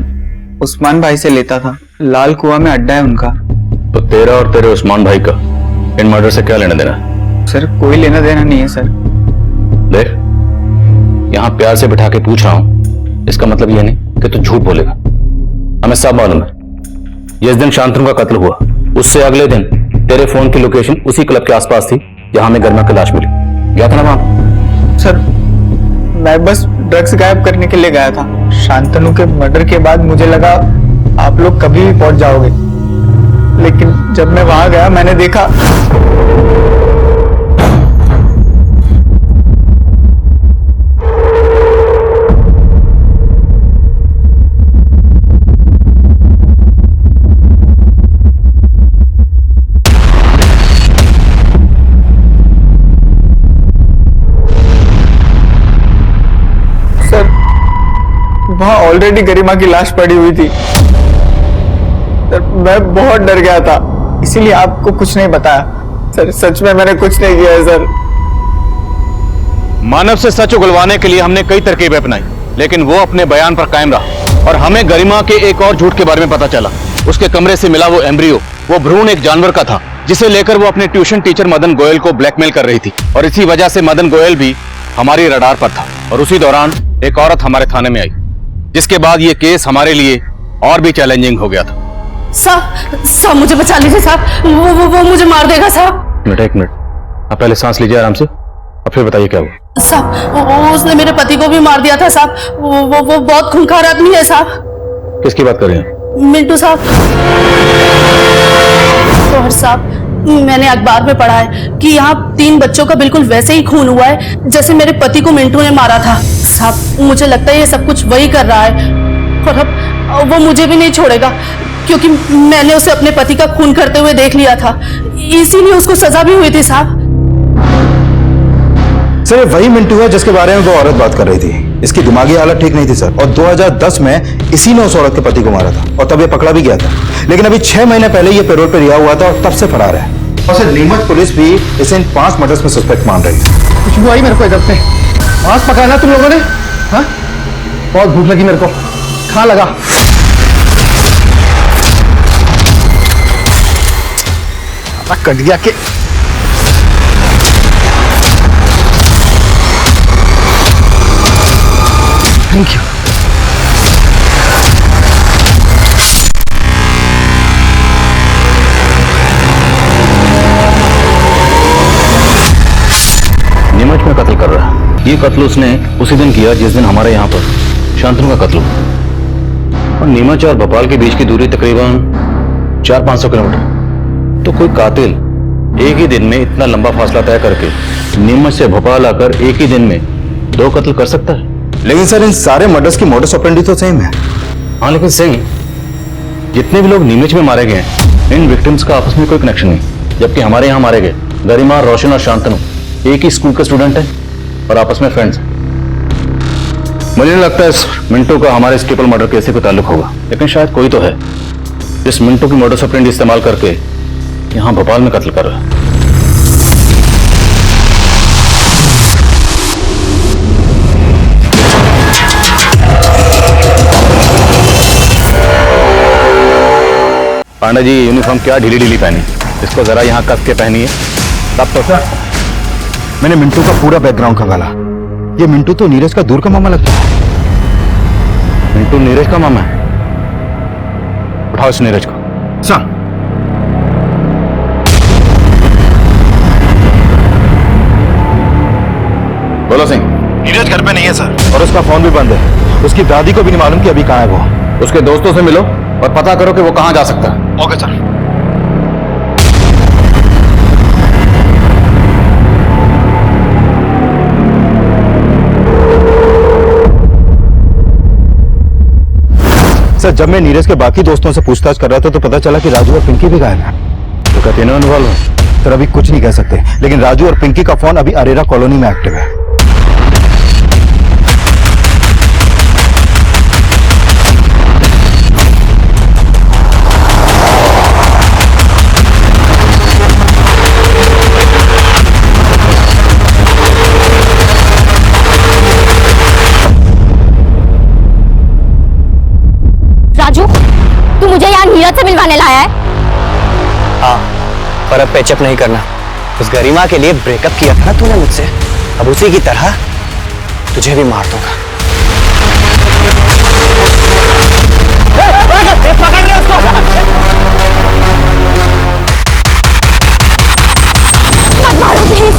उस्मान भाई से लेता था। लाल कुआं में अड्डा है उनका। तो तेरा और तेरे उस्मान भाई का इन मर्डर से क्या लेना देना? सर कोई लेना देना नहीं है सर। देख, यहां प्यार से बिठा के पूछ रहा हूं, इसका मतलब यह नहीं कि तू झूठ बोलेगा। हमें सब मालूम है, जिस दिन शांतनु का कत्ल हुआ उससे अगले दिन तेरे फोन की लोकेशन उसी क्लब के आसपास थी जहां हमें गरिमा की लाश मिली। गया था ना वहां? सर मैं बस ड्रग्स गायब करने के लिए गया था। शांतनु के मर्डर के बाद मुझे लगा आप लोग कभी भी पहुंच जाओगे, लेकिन जब मैं वहां गया मैंने देखा वहां ऑलरेडी गरिमा की लाश पड़ी हुई थी सर। मैं बहुत डर गया था, इसीलिए आपको कुछ नहीं बताया सर। सच में मैंने कुछ नहीं किया है सर। मानव से सच उगलवाने के लिए हमने कई तरकीबें अपनाई, लेकिन वो अपने बयान पर कायम रहा और हमें गरिमा के एक और झूठ के बारे में पता चला। उसके कमरे से मिला वो एम्ब्रियो, वो भ्रूण एक जानवर का था जिसे लेकर वो अपने ट्यूशन टीचर मदन गोयल को ब्लैकमेल कर रही थी, और इसी वजह से मदन गोयल भी हमारी रडार पर था। और उसी दौरान एक औरत हमारे थाने में आई, जिसके बाद ये केस हमारे लिए और भी चैलेंजिंग हो गया था। साहब मुझे बचा लीजिए साहब, वो मुझे मार देगा साहब। एक मिनट, आप पहले सांस लीजिए आराम से, और फिर बताइए क्या हुआ। साहब उसने मेरे पति को भी मार दिया था साहब। वो बहुत खूंखार आदमी है साहब। किसकी बात कर रहे हैं? मिंटू साहब। और साहब मैंने अखबार में पढ़ा है कि यहाँ 3 बच्चों का बिल्कुल वैसे ही खून हुआ है जैसे मेरे पति को मिंटू ने मारा था साहब। मुझे लगता है ये सब कुछ वही कर रहा है, और अब वो मुझे भी नहीं छोड़ेगा, क्योंकि मैंने उसे अपने पति का खून करते हुए देख लिया था, इसीलिए उसको सजा भी हुई थी साहब। सर ये वही मिंटू है जिसके बारे में वो औरत बात कर रही थी। इसकी दिमागी हालत ठीक नहीं थी सर, और 2010 में इसी ने उस औरत के पति को मारा था, और तब ये पकड़ा भी गया था। लेकिन अभी 6 महीने पहले ये पैरोल पे रिहा हुआ था और तब से फरार है। और सर नीमच पुलिस भी इसे इन 5 मर्डर्स में सस्पेक्ट मान रही है। कुछ हुआ ही मेरे को इधर से। मांस पकाना तुम लोगों ने? हाँ, बहुत भूख लगी मेरे को, खा लगा। कट गया के थैंक यू। नीमच में कत्ल कर रहा है। ये कत्ल उसने उसी दिन किया जिस दिन हमारे यहाँ पर शांतनु का कत्ल हुआ। और नीमच और भोपाल के बीच की दूरी तकरीबन 400-500 किलोमीटर। तो कोई कातिल एक ही दिन में इतना लंबा फासला तय करके नीमच से भोपाल आकर एक ही दिन में 2 कत्ल कर सकता है? लेकिन सर इन सारे मर्डर्स की मोडस ऑपरेंडी तो सेम है। हाँ, लेकिन सिंह, जितने भी लोग नीमच में मारे गए हैं, इन विक्टिम्स का आपस में कोई कनेक्शन नहीं। जबकि हमारे यहाँ मारे गए गरिमा, रोशन और शांतनु एक ही स्कूल के स्टूडेंट हैं और आपस में फ्रेंड्स हैं। मुझे नहीं लगता इस मिंटू का हमारे इस ट्रिपल मर्डर केस से कोई ताल्लुक होगा, लेकिन शायद कोई तो है जिस मिंटू की मोडस ऑपरेंडी इस्तेमाल करके यहाँ भोपाल में कत्ल कर रहा है। पांडा जी, यूनिफॉर्म क्या ढीली ढीली पहनी, इसको जरा यहाँ कस के पहनिए तब तो। सर मैंने मिंटू का पूरा बैकग्राउंड खंगाला। ये मिंटू तो नीरज का दूर का मामा लगता है। मिंटू नीरज का मामा है? उठाओ इस नीरज को। सर बोलो सिंह। नीरज घर पे नहीं है सर, और उसका फोन भी बंद है। उसकी दादी को भी नहीं मालूम कि अभी कहाँ है वो। उसके दोस्तों से मिलो और पता करो कि वो कहां जा सकता है। Okay sir. सर जब मैं नीरज के बाकी दोस्तों से पूछताछ कर रहा था तो पता चला कि राजू और पिंकी भी गायब है। तो क्या तीनों इन्वॉल्व है? सर अभी कुछ नहीं कह सकते, लेकिन राजू और पिंकी का फोन अभी अरेरा कॉलोनी में एक्टिव है। राजू, तू मुझे यहाँ नीरज से मिलवाने लाया है? हाँ, पर अब पैचअप नहीं करना। उस गरिमा के लिए ब्रेकअप किया था ना तूने मुझसे, अब उसी की तरह तुझे भी मार दूंगा। पकड़ ले उसको। मत मारो प्लीज।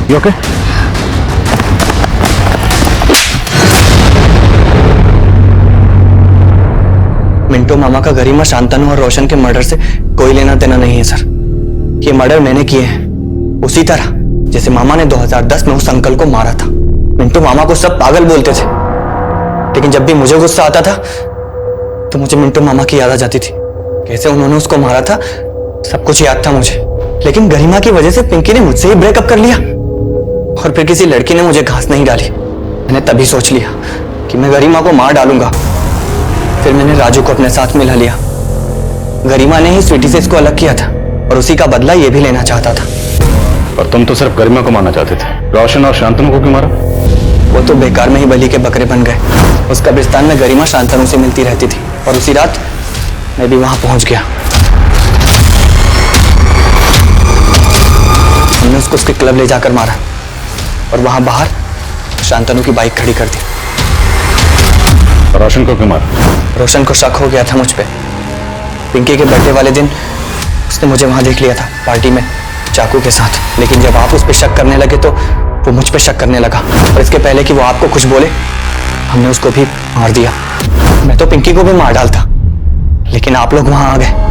You okay? मिंटू मामा का गरिमा, शांतनु और रोशन के मर्डर से कोई लेना देना नहीं है सर। ये मर्डर मैंने किए हैं उसी तरह जैसे मामा ने 2010 में उस अंकल को मारा था। मिंटू मामा को सब पागल बोलते थे, लेकिन जब भी मुझे गुस्सा आता था तो मुझे मिंटू मामा की याद आ जाती थी। कैसे उन्होंने उसको मारा था सब कुछ याद था मुझे, लेकिन गरिमा की वजह से पिंकी ने मुझसे ही ब्रेकअप कर लिया और फिर किसी लड़की ने मुझे घास नहीं डाली। मैंने तभी सोच लिया कि मैं गरिमा को मार डालूंगा। फिर मैंने राजू को अपने साथ मिला लिया। गरिमा ने ही स्वीटी से इसको अलग किया था और उसी का बदला ये भी लेना चाहता था। और तुम तो सिर्फ गरिमा को मारना चाहते थे, रोशन और शांतनु को क्यों मारा? वो तो बेकार में ही बलि के बकरे बन गए। उस कब्रिस्तान में गरिमा शांतनु से मिलती रहती थी और उसी रात मैं भी वहां पहुंच गया। हमने उसको उसके क्लब ले जाकर मारा और वहां बाहर शांतनु की बाइक खड़ी कर दी। रोशन को क्यों मारा? रोशन को शक हो गया था मुझ पे। पिंकी के बर्थडे वाले दिन उसने मुझे वहां देख लिया था पार्टी में चाकू के साथ, लेकिन जब आप उस पर शक करने लगे तो वो मुझ पे शक करने लगा और इसके पहले कि वो आपको कुछ बोले हमने उसको भी मार दिया। मैं तो पिंकी को भी मार डालता, लेकिन आप लोग वहां आ गए।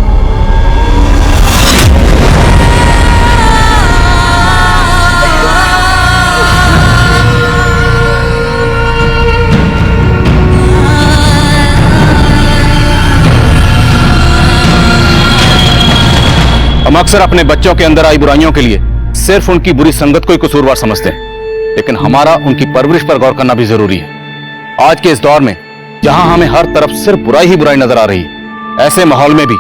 हम अक्सर अपने बच्चों के अंदर आई बुराइयों के लिए सिर्फ उनकी बुरी संगत को ही कसूरवार समझते हैं, लेकिन हमारा उनकी परवरिश पर गौर करना भी जरूरी है। आज के इस दौर में जहां हमें हर तरफ सिर्फ बुराई ही बुराई नजर आ रही है, ऐसे माहौल में भी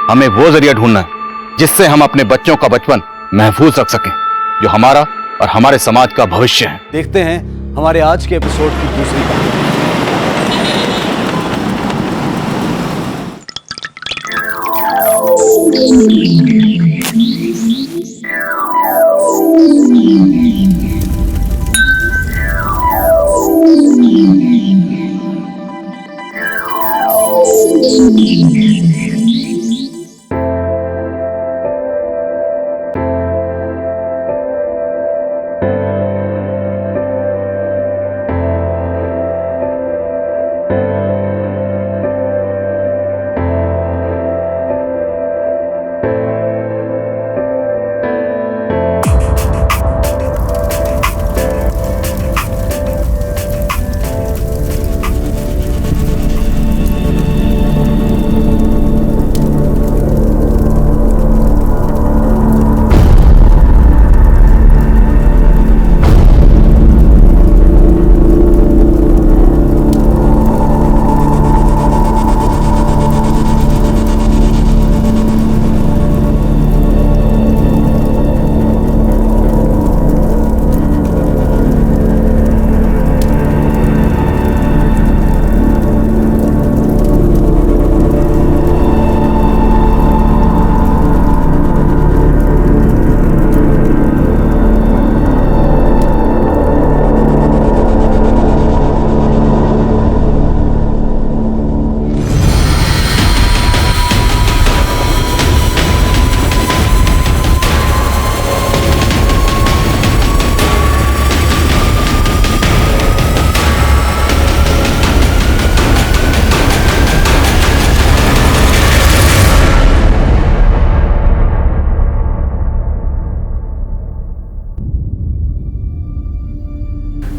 हमें वो जरिया ढूंढना है जिससे हम अपने बच्चों का बचपन महफूज रख सकें, जो हमारा और हमारे समाज का भविष्य है। देखते हैं हमारे आज के एपिसोड की दूसरी कहानी।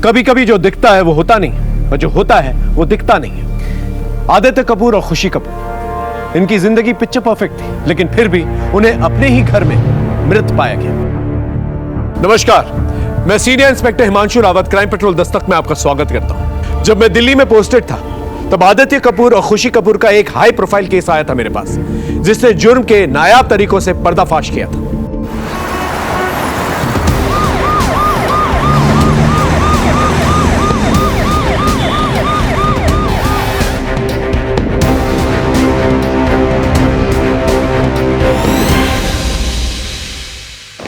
कभी कभी जो दिखता है वो होता नहीं और जो होता है वो दिखता नहीं है। आदित्य कपूर और खुशी कपूर, इनकी जिंदगी पिक्चर परफेक्ट थी, लेकिन फिर भी उन्हें अपने ही घर में मृत पाया गया। नमस्कार, मैं senior inspector Himanshu Rawat, crime petrol Dastak में आपका स्वागत करता हूं। जब मैं दिल्ली में पोस्टेड था तब आदित्य कपूर और खुशी कपूर का एक हाई प्रोफाइल केस आया था मेरे पास, जिसने जुर्म के नायाब तरीकों से पर्दाफाश किया था।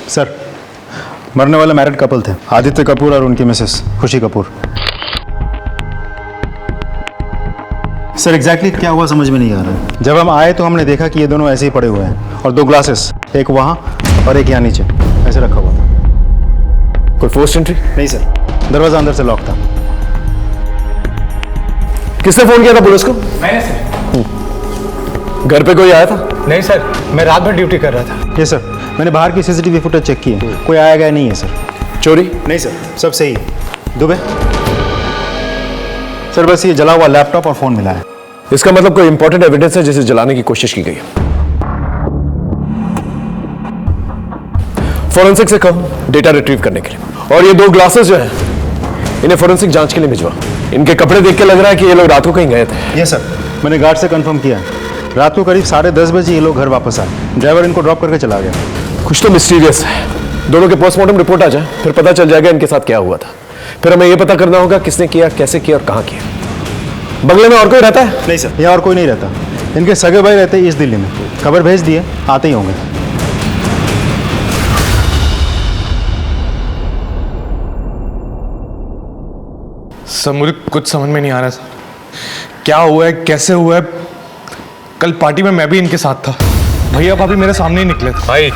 सर, मरने वाले मैरिड कपल थे, आदित्य कपूर और उनकी मिसेस खुशी कपूर। सर एग्जैक्टली क्या हुआ समझ में नहीं आ रहा है। जब हम आए तो हमने देखा कि ये दोनों ऐसे ही पड़े हुए हैं और दो ग्लासेस, एक वहाँ और एक यहाँ नीचे ऐसे रखा हुआ था। कोई फोर्स एंट्री? नहीं सर, दरवाजा अंदर से लॉक था। किसने फोन किया था पुलिस को? मैंने सर। घर पे कोई आया था? नहीं सर, मैं रात भर ड्यूटी कर रहा था। ये सर, मैंने बाहर की सीसीटीवी फुटेज चेक की है, कोई आया गया नहीं है सर। चोरी? नहीं सर, सब सही है। दुबे सर, बस ये जला हुआ लैपटॉप और फोन मिला है। इसका मतलब कोई इंपॉर्टेंट एविडेंस है जिसे जलाने की कोशिश की गई है। फॉरेंसिक से कहो डेटा रिट्रीव करने के लिए। और ये 2 ग्लासेस जो है इन्हें फॉरेंसिक जांच के लिए भिजवा। इनके कपड़े देख के लग रहा है कि ये लोग रात को कहीं गए थे। ये सर, मैंने गार्ड से कंफर्म किया है। रात को करीब 10:30 बजे ये लोग घर वापस आए। ड्राइवर इनको ड्रॉप करके चला गया। कुछ तो मिस्टीरियस है। दोनों के पोस्टमार्टम रिपोर्ट आ जाए फिर पता चल जाएगा इनके साथ क्या हुआ था। फिर हमें यह पता करना होगा किसने किया, कैसे किया और कहां किया। बंगले में और कोई रहता है? नहीं सर, यहाँ और कोई नहीं रहता। इनके सगे भाई रहते हैं ईस्ट दिल्ली में। खबर भेज दिए, आते ही होंगे। सर मुझे कुछ समझ में नहीं आ रहा सर, क्या हुआ है, कैसे हुआ है। कल पार्टी में मैं भी इनके साथ था, भैया भाभी मेरे सामने ही निकले थे। भाई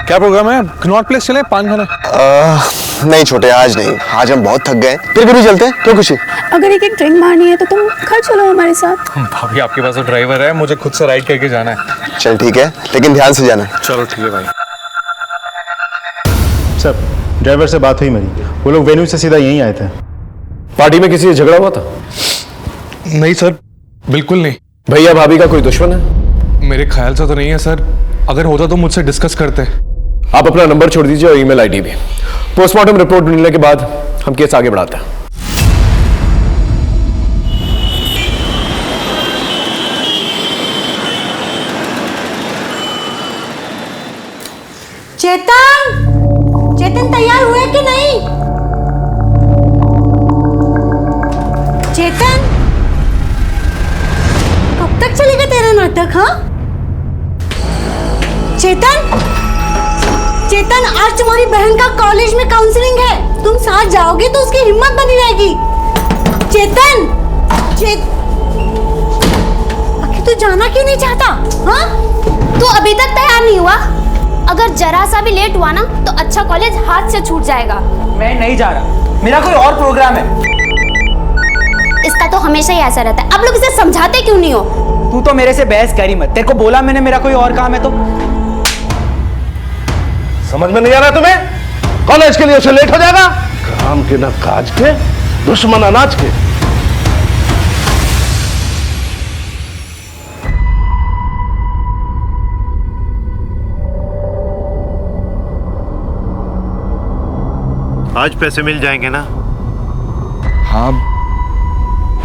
क्या प्रोग्राम है? कनॉट प्लेस चले, पान खाना? नहीं छोटे, आज नहीं। आज हम बहुत थक गए, फिर भी चलते हैं। क्यों खुशी? अगर एक ड्रिंक मारनी है तो तुम घर चलो हमारे साथ। भाभी आपके पास तो ड्राइवर है, मुझे खुद से राइड करके जाना है। चल ठीक है, लेकिन ध्यान से जाना। चलो ठीक है भाई। सर, ड्राइवर से बात हुई मेरी। वो लोग वेन्यू से सीधा यहीं आए थे। पार्टी में किसी से झगड़ा हुआ था? नहीं सर, बिल्कुल नहीं। भैया भाभी का कोई दुश्मन है? मेरे ख्याल से तो नहीं है सर, अगर होता तो मुझसे डिस्कस करते। आप अपना नंबर छोड़ दीजिए और ईमेल आईडी भी। पोस्टमार्टम रिपोर्ट मिलने के बाद हम केस आगे बढ़ाते हैं। चेतन, चेतन तैयार हुए कि नहीं? चेतन, कब तक चलेगा तेरा नाटक? हाँ चेतन, चेतन आज तुम्हारी बहन का कॉलेज में काउंसलिंग है, तुम साथ जाओगे तो उसकी हिम्मत बनी रहेगी। चेतन, आखिर तू जाना क्यों नहीं चाहता? हाँ तू अभी तक तैयार नहीं हुआ? अगर जरा सा भी लेट हुआ ना तो अच्छा कॉलेज हाथ से छूट जाएगा। मैं नहीं जा रहा, मेरा कोई और प्रोग्राम है। इसका तो हमेशा ही ऐसा रहता है, आप लोग इसे समझाते क्यों नहीं हो? तू तो मेरे से बहस करी मत, तेरे को बोला मैंने मेरा कोई और काम है तो। समझ में नहीं आ रहा तुम्हें? कॉलेज के लिए उसे लेट हो जाएगा। काम के ना काज के, दुश्मन अनाज के। आज पैसे मिल जाएंगे ना? हाँ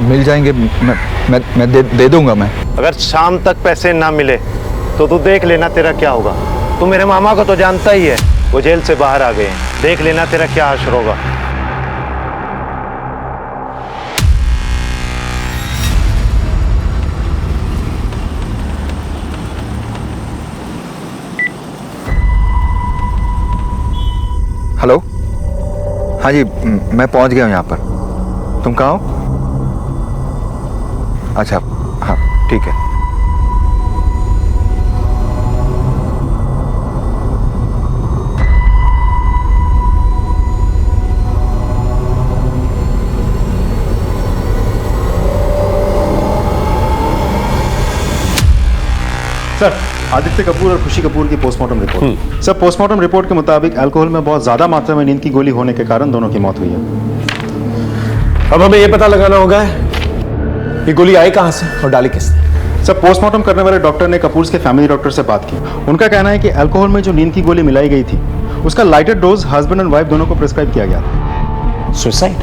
मिल जाएंगे, मैं दे दूंगा मैं। अगर शाम तक पैसे ना मिले तो तू देख लेना तेरा क्या होगा। तू मेरे मामा को तो जानता ही है, वो जेल से बाहर आ गए हैं। देख लेना तेरा क्या हश्र होगा। हेलो, हाँ जी, मैं पहुंच गया हूँ यहाँ पर। तुम कहाँ हो? अच्छा हाँ ठीक है। सर, आदित्य कपूर और खुशी कपूर की postmortem report. Sir, postmortem report के मुताबिक अल्कोहल में बहुत ज्यादा मात्रा में नींद की गोली होने के कारण दोनों की मौत हुई है। अब हमें यह पता लगाना होगा ये गोली आई कहां से और डाली किसने। सर, पोस्टमार्टम करने वाले डॉक्टर ने कपूर के फैमिली डॉक्टर से बात की। उनका कहना है कि अल्कोहल में जो नींद की गोली मिलाई गई थी उसका lighter dose husband and wife दोनों को प्रिस्क्राइब किया गया था। सुसाइड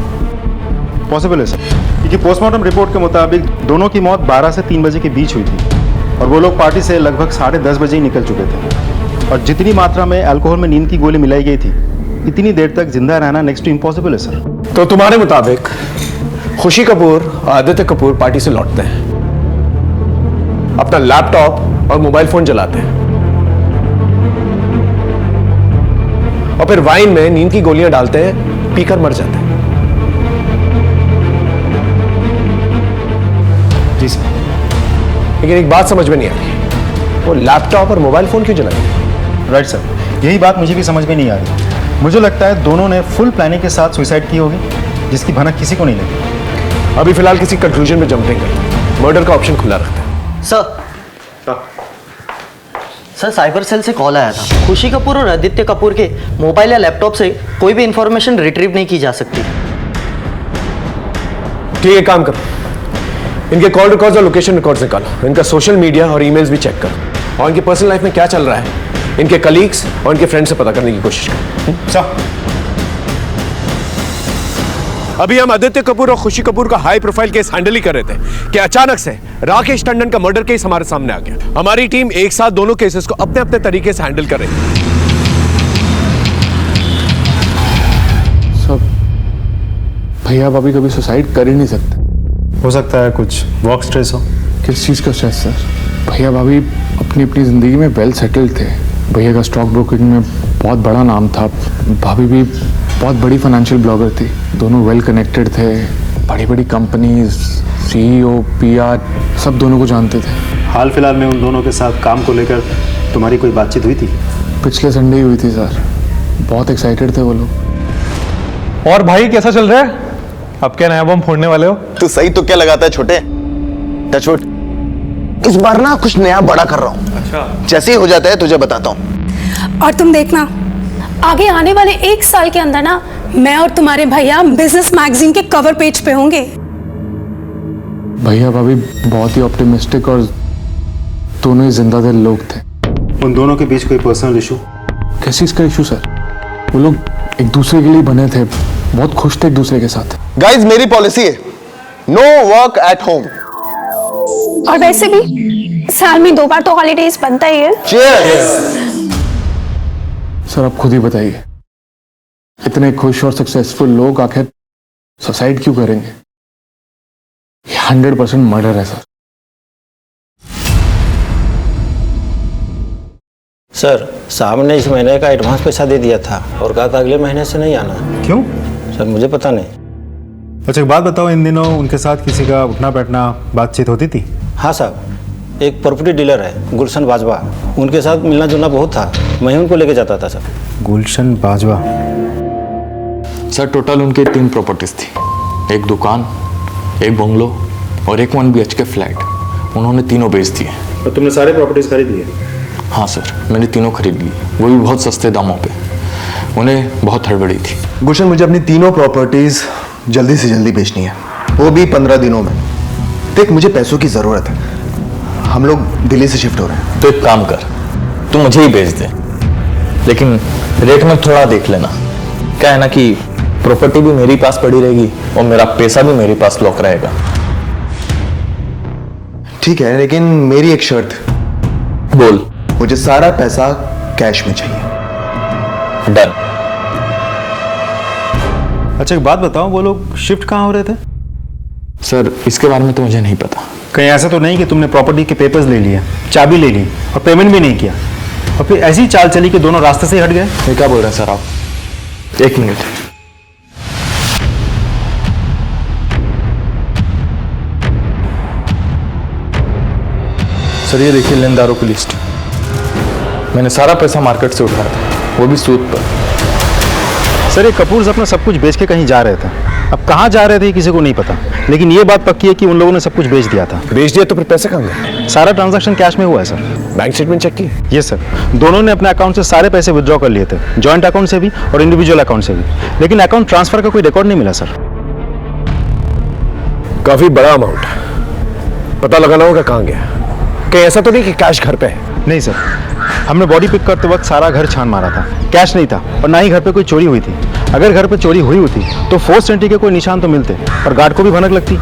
पॉसिबल है सर, क्योंकि पोस्टमार्टम रिपोर्ट के मुताबिक दोनों की मौत 12 से 3 बजे के बीच हुई थी और वो लोग पार्टी से लगभग 10:30 बजे ही निकल चुके थे। और जितनी मात्रा में अल्कोहल में नींद की गोली मिलाई गई थी, इतनी देर तक जिंदा रहना नेक्स्ट टू इम्पॉसिबल है सर। तो तुम्हारे मुताबिक खुशी कपूर और आदित्य कपूर पार्टी से लौटते हैं, अपना लैपटॉप और मोबाइल फोन जलाते हैं और फिर वाइन में नींद की गोलियां डालते हैं, पीकर मर जाते हैं। जी सर। लेकिन एक बात समझ में नहीं आ रही, वो लैपटॉप और मोबाइल फोन क्यों जलाए? राइट सर, यही बात मुझे भी समझ में नहीं आ रही। मुझे लगता है दोनों ने फुल प्लानिंग के साथ सुसाइड की होगी, जिसकी भनक किसी को नहीं लगी। अभी फिलहाल किसी कंक्लूजन में जंप नहीं कर, मर्डर का ऑप्शन खुला रखते हैं। सर साइबर सेल से कॉल आया था। खुशी कपूर और आदित्य कपूर के मोबाइल या लैपटॉप से कोई भी इंफॉर्मेशन रिट्रीव नहीं की जा सकती। ठीक है, काम करो, इनके कॉल रिकॉर्ड्स और लोकेशन रिकॉर्ड्स निकालो, इनका सोशल मीडिया और ईमेल्स भी चेक करो और इनकी पर्सनल लाइफ में क्या चल रहा है इनके कलीग्स और इनके फ्रेंड से पता करने की कोशिश करें। सर अभी हम आदित्य कपूर और खुशी कपूर का हाई प्रोफाइल केस हैंडल ही कर रहे थे कि अचानक से राकेश टंडन का मर्डर केस हमारे सामने आ गया। हमारी टीम एक साथ दोनों केसेस को अपने अपने तरीके से हैंडल कर रही है। सब भैया भाभी कभी सुसाइड कर ही नहीं सकते। हो सकता है कुछ वर्क स्ट्रेस हो। किस चीज़ का स्ट्रेस सर? भैया भाभी अपनी अपनी ज़िंदगी में वेल सेटल्ड थे। भैया का स्टॉक ब्रोकिंग में बहुत बड़ा नाम था, भाभी भी बहुत बड़ी फाइनेंशियल ब्लॉगर थी। दोनों वेल कनेक्टेड थे, बड़ी बड़ी कंपनीज, सीईओ, पीआर सब दोनों को जानते थे। हाल फिलहाल में उन दोनों के साथ काम को लेकर तुम्हारी कोई बातचीत हुई थी? पिछले संडे ही हुई थी सर। बहुत एक्साइटेड थे वो लोग। और भाई कैसा चल रहा है? अब क्या नया बम फोड़ने वाले हो? तू सही तो क्या लगाता है छोटे? टचवुड। इस बार ना कुछ नया बड़ा कर रहा हूँ। अच्छा। जैसे ही हो जाता है तुझे बताता हूँ। और तुम देखना आगे आने वाले 1 साल के अंदर ना मैं और तुम्हारे भैया बिजनेस मैगजीन के कवर पेज पे होंगे। भैया भाभी बहुत ही ऑप्टिमिस्टिक और दोनों ही जिंदा दिल लोग थे। उन दोनों के बीच कोई पर्सनल इशू? किस चीज का इशू सर? वो लोग एक दूसरे के लिए बने थे, बहुत खुश थे एक दूसरे के साथ। गाइस मेरी पॉलिसी है नो वर्क एट होम। और वैसे भी साल में 2 बार तो हॉलीडेज बनता ही है। Cheers! सर आप खुद ही बताइए, इतने खुश और सक्सेसफुल लोग आखिर सुसाइड क्यों करेंगे? ये 100% मर्डर है सर। सर साहब ने इस महीने का एडवांस पैसा दे दिया था और कहा था अगले महीने से नहीं आना। क्यों? सर मुझे पता नहीं। अच्छा एक बात बताओ, इन दिनों उनके साथ किसी का उठना बैठना बातचीत होती थी? हाँ साहब, एक प्रॉपर्टी डीलर है गुलशन बाजवा, उनके साथ मिलना जुलना बहुत था। मैं ही उनको लेके जाता था सर। गुलशन बाजवा? सर टोटल उनके 3 प्रॉपर्टीज थी, एक दुकान, एक बंगलो और एक 1 BHK फ्लैट। उन्होंने तीनों बेच दिए। तो तुमने सारे प्रॉपर्टीज खरीद लिए? हाँ सर, मैंने तीनों खरीद ली, वो भी बहुत सस्ते दामों पे। उन्हें बहुत हड़बड़ी थी। गुलशन मुझे अपनी तीनों प्रॉपर्टीज जल्दी से जल्दी बेचनी है, वो भी 15 दिनों में। देख मुझे पैसों की जरूरत है, हम लोग दिल्ली से शिफ्ट हो रहे हैं। तो एक काम कर, तू मुझे ही बेच दे, लेकिन रेट में थोड़ा देख लेना। क्या है ना कि प्रॉपर्टी भी मेरे पास पड़ी रहेगी और मेरा पैसा भी मेरे पास लॉक रहेगा। ठीक है, लेकिन मेरी एक शर्त। बोल। मुझे सारा पैसा कैश में चाहिए। डन। अच्छा एक बात बताओ, वो लोग शिफ्ट कहाँ हो रहे थे? सर इसके बारे में तो मुझे नहीं पता। कहीं ऐसा तो नहीं कि तुमने प्रॉपर्टी के पेपर्स ले लिए, चाबी ले ली और पेमेंट भी नहीं किया और फिर ऐसी चाल चली कि दोनों रास्ते से हट गए? ये क्या बोल रहे हैं सर आप? 1 मिनट। सर ये देखिए लेनदारों की लिस्ट। मैंने सारा पैसा मार्केट से उठाया था, वो भी सूद पर। सर ये कपूर अपना सब कुछ बेच के कहीं जा रहे थे। अब कहाँ जा रहे थे किसी को नहीं पता, लेकिन ये बात पक्की है कि उन लोगों ने सब कुछ बेच दिया था। बेच दिया तो फिर पैसे कहाँ गए? सारा ट्रांजैक्शन कैश में हुआ है सर। बैंक स्टेटमेंट चेक की? ये सर, दोनों ने अपने अकाउंट से सारे पैसे विड्रॉ कर लिए थे, जॉइंट अकाउंट से भी और इंडिविजुअल अकाउंट से भी, लेकिन अकाउंट ट्रांसफर का कोई रिकॉर्ड नहीं मिला सर। काफी बड़ा अमाउंट है, पता लगाना होगा कहाँ गया। कहीं ऐसा तो नहीं कि कैश घर पे है? नहीं सर, हमने बॉडी पिक करते वक्त सारा घर छान मारा था, कैश नहीं था और ना ही घर पे कोई चोरी हुई थी। अगर घर पे चोरी हुई होती तो फोर्स एंट्री के कोई निशान तो मिलते और गार्ड को भी भनक लगती।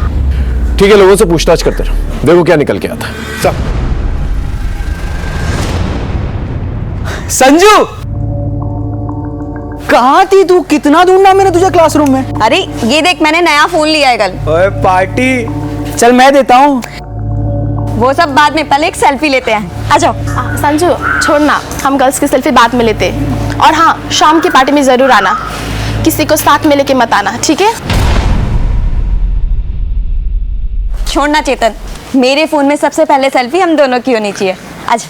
ठीक है, लोगों से पूछताछ करते रहो, देखो क्या निकल के आता। सब संजू कहाँ थी तू? कितना ढूंढा मैंने तुझे क्लासरूम में। अरे ये देख, मैंने नया फोन लिया है कल। ओए पार्टी, चल मैं देता हूँ। वो सब बाद में, पहले एक सेल्फी लेते हैं। आ जाओ। संजू छोड़ना, हम गर्ल्स की सेल्फी बाद में लेते हैं। और हाँ, शाम की पार्टी में जरूर आना, किसी को साथ में लेके मत आना, ठीक है? छोड़ना चेतन, मेरे फोन में सबसे पहले सेल्फी हम दोनों की होनी चाहिए। आज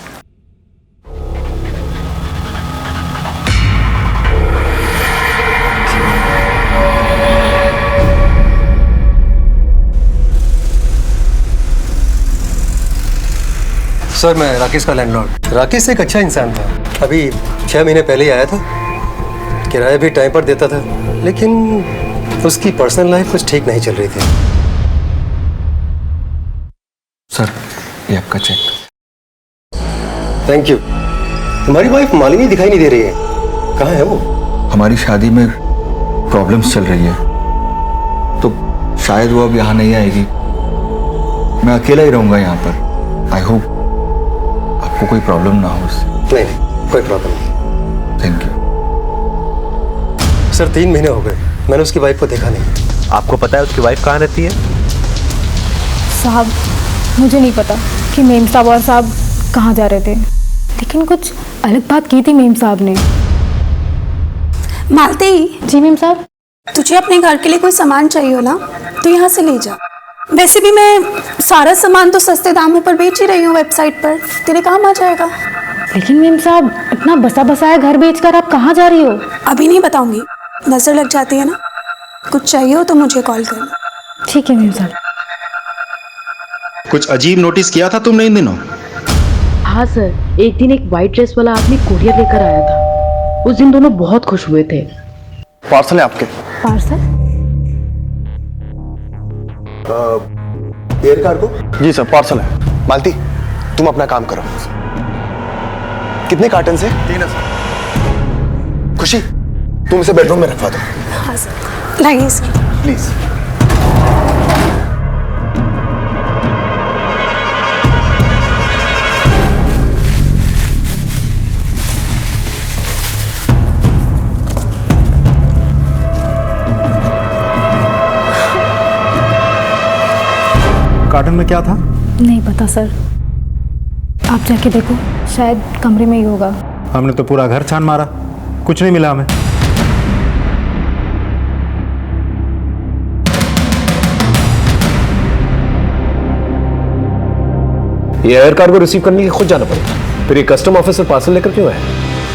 सर मैं राकेश का लैंडलॉर्ड। राकेश एक अच्छा इंसान था, अभी 6 महीने पहले ही आया था, किराया भी टाइम पर देता था, लेकिन उसकी पर्सनल लाइफ कुछ ठीक नहीं चल रही थी। सर ये आपका चेक। Thank you. तुम्हारी वाइफ मालिनी दिखाई नहीं दे रही है, कहाँ है वो? हमारी शादी में प्रॉब्लम्स चल रही है, तो शायद वो अब यहाँ नहीं आएगी। मैं अकेला ही रहूंगा यहाँ पर। आई होप आपको कोई प्रॉब्लम ना हो उससे। नहीं, कोई प्रॉब्लम नहीं। Thank you sir. 3 महीने हो गए, मैंने उसकी वाइफ को देखा नहीं। आपको पता है उसकी वाइफ कहाँ रहती है? साहब, मुझे नहीं पता कि मेम साहब और साहब कहाँ जा रहे थे, लेकिन कुछ अलग बात की थी मेम साहब ने। मालती। जी मेम साहब। तुझे अपने घर के लिए कोई सामान चाहिए हो ना, तो यहाँ से ले जा। वैसे भी मैं सारा सामान तो सस्ते दामों पर बेच ही रही हूँ वेबसाइट पर, तेरे काम आ जाएगा। लेकिन मेम साहब, इतना बसा बसाया घर बेचकर आप कहाँ जा रही हो? अभी नहीं बताऊंगी, नजर लग जाती है ना। कुछ चाहिए हो तो मुझे कॉल करना। ठीक है मेम साहब। कुछ अजीब नोटिस किया था तुमने इन दिनों? हाँ सर, एक दिन एक व्हाइट ड्रेस वाला आदमी कोरियर लेकर आया था। उस दिन दोनों बहुत खुश हुए थे। पार्सल है आपके? पार्सल? Air cargo? जी सर, पार्सल है। मालती, तुम अपना काम करो। कितने कार्टन से? 3 सर। खुशी, तुम इसे बेडरूम में रखवा दो। हाँ सर, लाइए सर। प्लीज। कार्टन में क्या था? नहीं पता सर, आप जाके देखो, शायद कमरे में ही होगा। हमने तो पूरा घर छान मारा, कुछ नहीं मिला हमें। ये एयर कार्गो रिसीव करने के खुद जाना पड़ेगा, फिर ये कस्टम ऑफिसर पार्सल लेकर क्यों आए?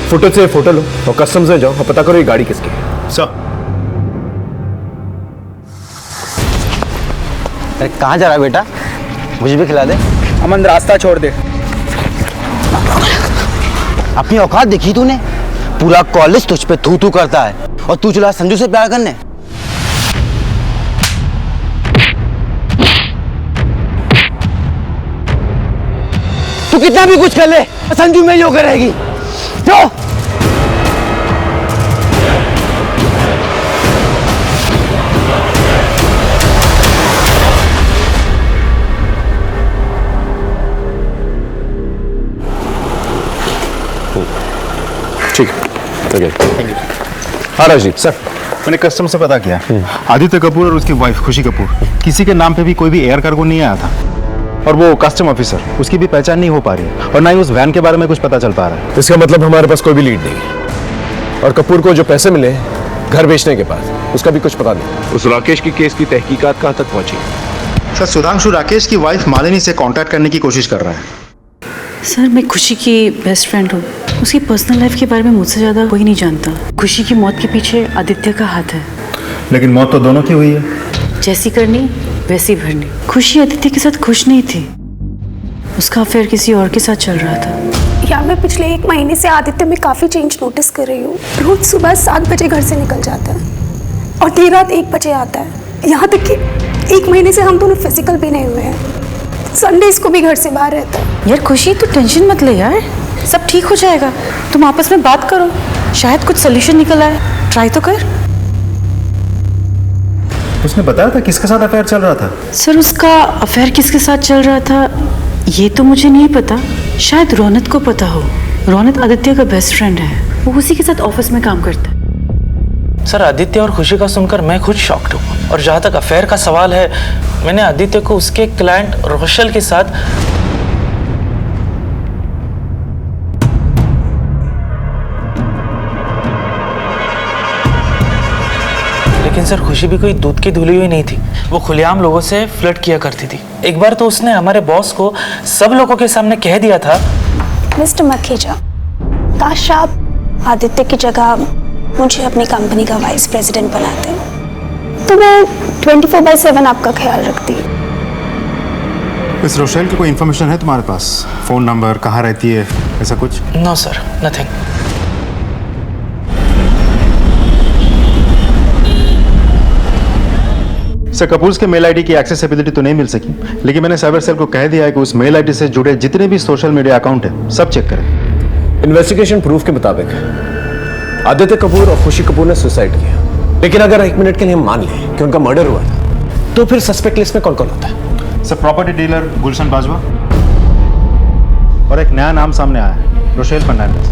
फुटेज से फोटो लो और कस्टम्स में जाओ और पता करो ये गाड़ी किसकी है। सर। अरे कहाँ जा रहा है बेटा? मुझे भी खिला दे। अमन, रास्ता छोड़ दे। अपनी औकात देखी तूने? पूरा कॉलेज तुझ पे थू थू करता है और तू चला संजू से प्यार करने। तू कितना भी कुछ कर ले, संजू में ही होकर रहेगी। जो ठीक है, थैंक यू। हाँ राजीव सर, मैंने कस्टम से पता किया, आदित्य कपूर और उसकी वाइफ खुशी कपूर, किसी के नाम पे भी कोई भी एयर कार्गो नहीं आया था। और वो कस्टम ऑफिसर, उसकी भी पहचान नहीं हो पा रही और ना ही उस वैन के बारे में कुछ पता चल पा रहा है। इसका मतलब हमारे पास कोई भी लीड नहीं। और कपूर को जो पैसे मिले घर बेचने के बाद, उसका भी कुछ पता नहीं। उस राकेश की केस की तहकीकात कहाँ तक पहुंची? सर, सुधांशु राकेश की वाइफ मालिनी से कांटेक्ट करने की कोशिश कर रहा है। सर, मैं खुशी की बेस्ट फ्रेंड हूँ। उसकी पर्सनल लाइफ के बारे में मुझसे ज्यादा कोई नहीं जानता। खुशी की मौत के पीछे आदित्य का हाथ है। लेकिन मौत तो दोनों की हुई है। जैसी करनी वैसी भरनी। खुशी आदित्य के साथ खुश नहीं थी, उसका अफेयर किसी और के साथ चल रहा था। यार, मैं पिछले 1 महीने से आदित्य में काफी चेंज नोटिस कर रही हूँ। रोज सुबह 7 बजे घर से निकल जाता है और देर रात 1 बजे आता है। यहाँ तक कि 1 महीने से हम दोनों फिजिकल भी नहीं हुए हैं। संडेज को भी घर से बाहर रहता है। यार खुशी, तू टेंशन मत ले यार, सब ठीक हो जाएगा। तुम आपस में बात करो, शायद कुछ सोल्यूशन निकल आए। ट्राई तो कर। उसने बताया था किसके साथ अफेयर चल रहा था? सर, उसका अफेयर किसके साथ चल रहा था ये तो मुझे नहीं पता। शायद रौनक को पता हो। रौनक आदित्य का बेस्ट फ्रेंड है, वो उसी के साथ ऑफिस में काम करता है। सर, आदित्य और खुशी का सुनकर मैं खुद शॉक्ड हूँ। और जहाँ तक अफेयर का सवाल है, मैंने आदित्य को उसके क्लाइंट रोशल के साथ लेकिन सर, खुशी भी कोई दूध की धुली हुई नहीं थी। वो खुलेआम लोगों से फ्लर्ट किया करती थी। एक बार तो उसने हमारे बॉस को सब लोगों के सामने कह दिया था, मिस्टर मखेजा, काश आप आदित्य की जगह मुझे अपनी कंपनी का वाइस प्रेसिडेंट बनाते, तो मैं 24/7 आपका ख्याल रखती। इस रोशेल की कोई इन्फॉर्मेशन है तुम्हारे पास? फोन नंबर, कहाँ रहती है, ऐसा कुछ? No sir, nothing. Sir, Kapoor के मेल आईडी की एक्सेसिबिलिटी तो नहीं मिल सकी, लेकिन मैंने साइबर सेल को कह दिया है कि उस मेल आईडी से जुड़े जितने भी सोशल मीडिया अकाउंट है सब चेक करें। इन्वेस्टिगेशन प्रूफ के मुताबिक आदित्य कपूर और खुशी कपूर ने सुसाइड किया, लेकिन अगर 1 मिनट के लिए हम मान लें कि उनका मर्डर हुआ था, तो फिर सस्पेक्ट लिस्ट में कौन कौन होता है? सर, प्रॉपर्टी डीलर गुलशन बाजवा और एक नया नाम सामने आया है, रोशेल फर्नांडिस।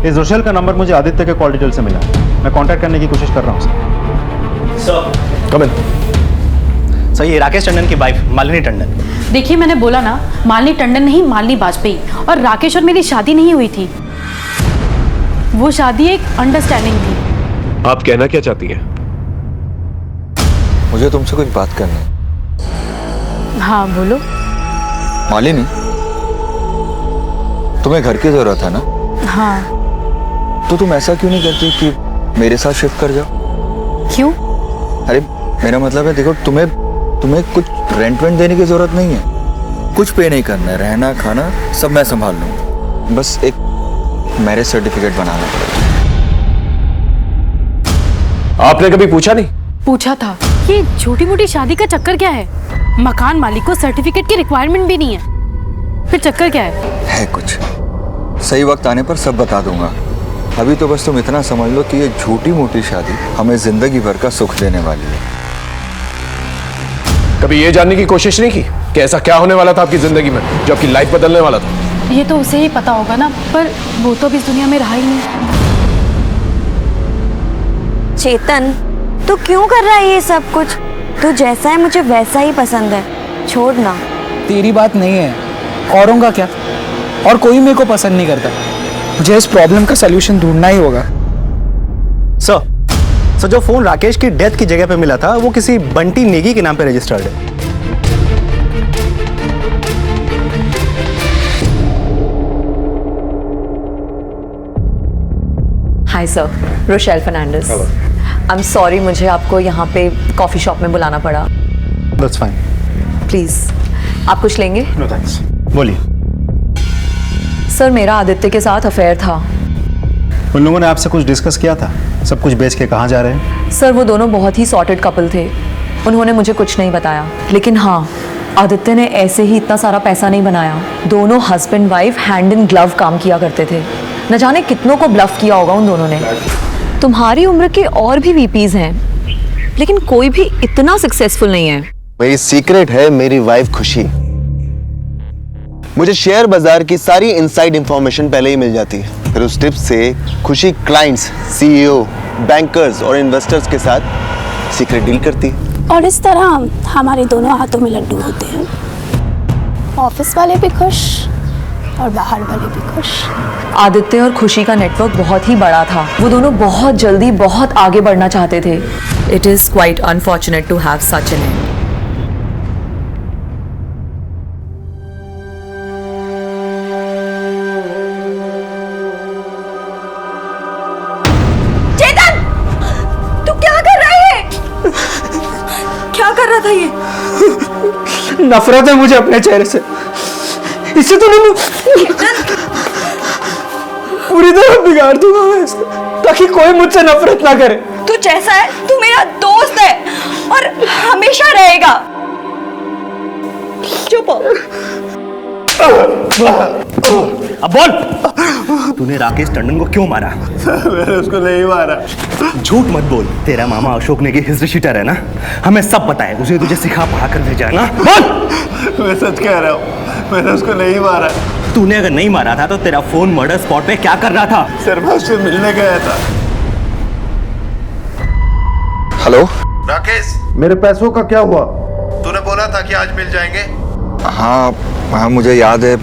इस रोशेल का नंबर मुझे आदित्य के कॉल डिटेल से मिला। मैं कांटेक्ट करने की कोशिश कर रहा हूँ सर। कम इन। सर, ये राकेश टंडन की वाइफ मालिनी टंडन। देखिए, मैंने बोला ना, मालिनी टंडन नहीं, मालिनी वाजपेयी। और राकेश और मेरी शादी नहीं हुई थी, वो शादी एक अंडरस्टैंडिंग थी। आप कहना क्या चाहती हैं? मुझे तुमसे कुछ बात करनी है। हाँ बोलो। मालिनी, तुम्हें घर की जरूरत है ना? हाँ। तो तुम ऐसा क्यों नहीं करती कि मेरे साथ शिफ्ट कर जाओ? क्यों? अरे मेरा मतलब है, देखो तुम्हें कुछ रेंट वेंट देने की जरूरत नहीं है, कुछ पे नहीं करना है, रहना खाना सब मैं संभाल लूंगा, बस एक मैरिज सर्टिफिकेट बनाना पड़ेगा। आपने कभी पूछा नहीं? पूछा था। ये छोटी मोटी शादी का चक्कर क्या है? मकान मालिक को सर्टिफिकेट की रिक्वायरमेंट भी नहीं है, फिर चक्कर क्या है? कुछ सही वक्त आने पर सब बता दूंगा। अभी तो बस तुम इतना समझ लो कि ये छोटी मोटी शादी हमें जिंदगी भर का सुख देने वाली है। कभी ये जानने की कोशिश नहीं की कि ऐसा क्या होने वाला था आपकी जिंदगी में जो आपकी लाइफ बदलने वाला था? ये तो उसे ही पता होगा ना, पर वो तो अभी इस दुनिया में रहा ही नहीं। चेतन, तू क्यों कर रहा है ये सब कुछ? तू जैसा है मुझे वैसा ही पसंद है, छोड़ ना। तेरी बात नहीं है, औरों का क्या? और कोई मेरे को पसंद नहीं करता। मुझे इस प्रॉब्लम का सलूशन ढूंढना ही होगा। सर, जो फोन राकेश की डेथ की जगह पे मिला था, वो किसी बंटी नेगी के नाम पे रजिस्टर्ड है। Hi sir, Rochelle Fernandes. I am sorry, मुझे आपको यहाँ पे कॉफी शॉप में बुलाना पड़ा। That's fine. प्लीज, आप कुछ लेंगे? No thanks. बोलिए। सर, मेरा आदित्य के साथ अफेयर था। उन लोगों ने आपसे कुछ डिस्कस किया था? सब कुछ बेच के कहाँ जा रहे हैं? सर, वो दोनों बहुत ही सॉर्टेड कपल थे, उन्होंने मुझे कुछ नहीं बताया। लेकिन हाँ, आदित्य ने ऐसे ही इतना सारा पैसा नहीं बनाया। दोनों husband wife hand in glove काम किया करते थे। न जाने कितनों को ब्लफ किया होगा उन दोनों ने। तुम्हारी उम्र के और भी वीपीज हैं, लेकिन कोई भी इतना सक्सेसफुल नहीं है। मेरी सीक्रेट है मेरी वाइफ खुशी। मुझे शेयर बाजार की सारी इनसाइड इंफॉर्मेशन पहले ही मिल जाती है, फिर उस टिप से खुशी क्लाइंट्स, सीईओ, बैंकर्स और इन्वेस्टर्स के साथ सीक्रेट डील करती है। और इस तरह हमारे दोनों हाथों में लड्डू होते हैं। ऑफिस वाले भी खुश और बाहर वाले भी खुश। आदित्य और खुशी का नेटवर्क बहुत ही बड़ा था। वो दोनों बहुत जल्दी बहुत आगे बढ़ना चाहते थे। It is quite unfortunate to have such an end. Chetan, तू क्या कर रहा है? क्या कर रहा था ये? नफरत है मुझे अपने चेहरे से। इससे तो मैं पूरी तरह बिगाड़ दूंगा मैं इसको, ताकि कोई मुझसे नफरत ना करे। तू जैसा है, तू मेरा दोस्त है और हमेशा रहेगा। चुप हो। अब बोल, तूने राकेश टंडन को क्यों मारा? मैंने उसको नहीं मारा। झूठ मत बोल, तेरा मामा अशोक नेगी हिस्ट्री शीटर है ना, हमें सब पता है। उसने तुझे सिखा पढ़ा कर भेजा है ना। बोल। मैं सच कह रहा हूँ, मैंने उसको नहीं मारा। तूने अगर नहीं मारा था तो तेरा फोन मर्डर स्पॉट पे क्या कर रहा था? सर, मैं उससे मिलने गया था। हेलो राकेश, मेरे पैसों का क्या हुआ? तूने बोला था कि आज मिल जाएंगे। हाँ हाँ, मुझे याद है।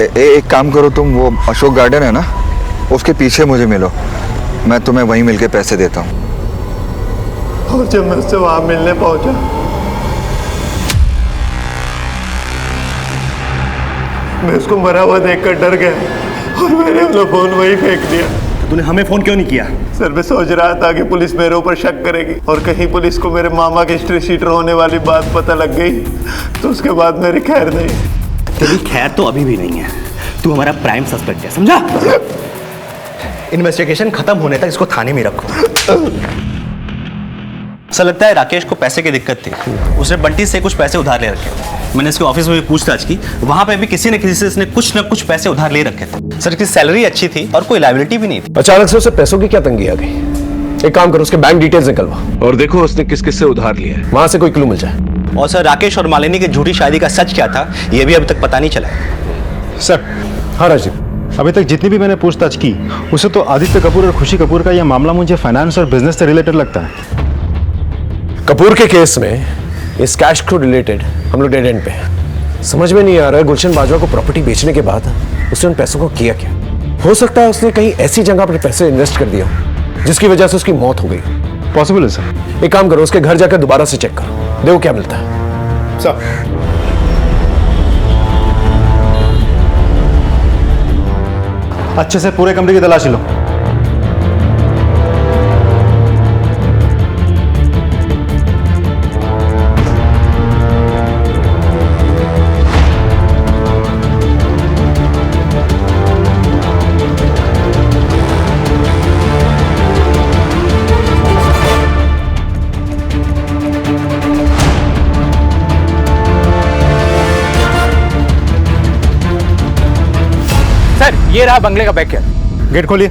एक काम करो तुम, वो अशोक गार्डन है ना, उसके पीछे मुझे मिलो, मैं तुम्हें वहीं मिलके पैसे देता हूँ। और जब मैं उससे वहां मिलने पहुंचा, मैं उसको मरा हुआ देखकर डर गया और मैंने अपना फोन वहीं फेंक दिया। तो तूने हमें फोन क्यों नहीं किया? सर, मैं सोच रहा था कि पुलिस मेरे ऊपर शक करेगी और कहीं पुलिस को मेरे मामा के हिस्ट्री शीटर होने वाली बात पता लग गई तो उसके बाद मेरी खैर नहीं। तेरी खैर तो अभी भी नहीं है, तू हमारा प्राइम सस्पेक्ट है, समझा? इन्वेस्टिगेशन खत्म होने तक इसको थाने में रखो। ऐसा लगता है राकेश को पैसे की दिक्कत थी, उसने बंटी से कुछ पैसे उधार ले रखे। मैंने इसके ऑफिस में भी पूछताछ की, वहां पे भी किसी न किसी से इसने कुछ न कुछ पैसे उधार ले रखे थे। सर इसकी सैलरी अच्छी थी और कोई लायबिलिटी भी नहीं थी। अचानक से उसे पैसों की क्या तंगी आ गई? एक काम करो, उसके बैंक डिटेल्स निकलवा और देखो उसने किस किस से उधार लिया है, वहां से कोई क्लू मिल जाए। और सर राकेश और मालिनी की झूठी शादी का सच क्या था ये भी अभी तक पता नहीं चला है। सर। हाँ राजीव, अभी तक जितनी भी मैंने पूछताछ की उसे तो आदित्य कपूर और खुशी कपूर का यह मामला मुझे फाइनेंस और बिजनेस से रिलेटेड लगता है। कपूर के केस में इस कैश को रिलेटेड हम लोग डेड एंड पे हैं। समझ में नहीं आ रहा है गुलशन बाजवा को प्रॉपर्टी बेचने के बाद उसने उन पैसों को किया क्या। हो सकता है उसने कहीं ऐसी जगह अपने पैसे इन्वेस्ट कर दिया जिसकी वजह से उसकी मौत हो गई। पॉसिबल है सर। एक काम करो, उसके घर जाकर दोबारा से चेक करो, देखो क्या मिलता है। सर अच्छे से पूरे कमरे की तलाशी लो। सर ये रहा बंगले का बैकयार्ड। गेट खोलिए।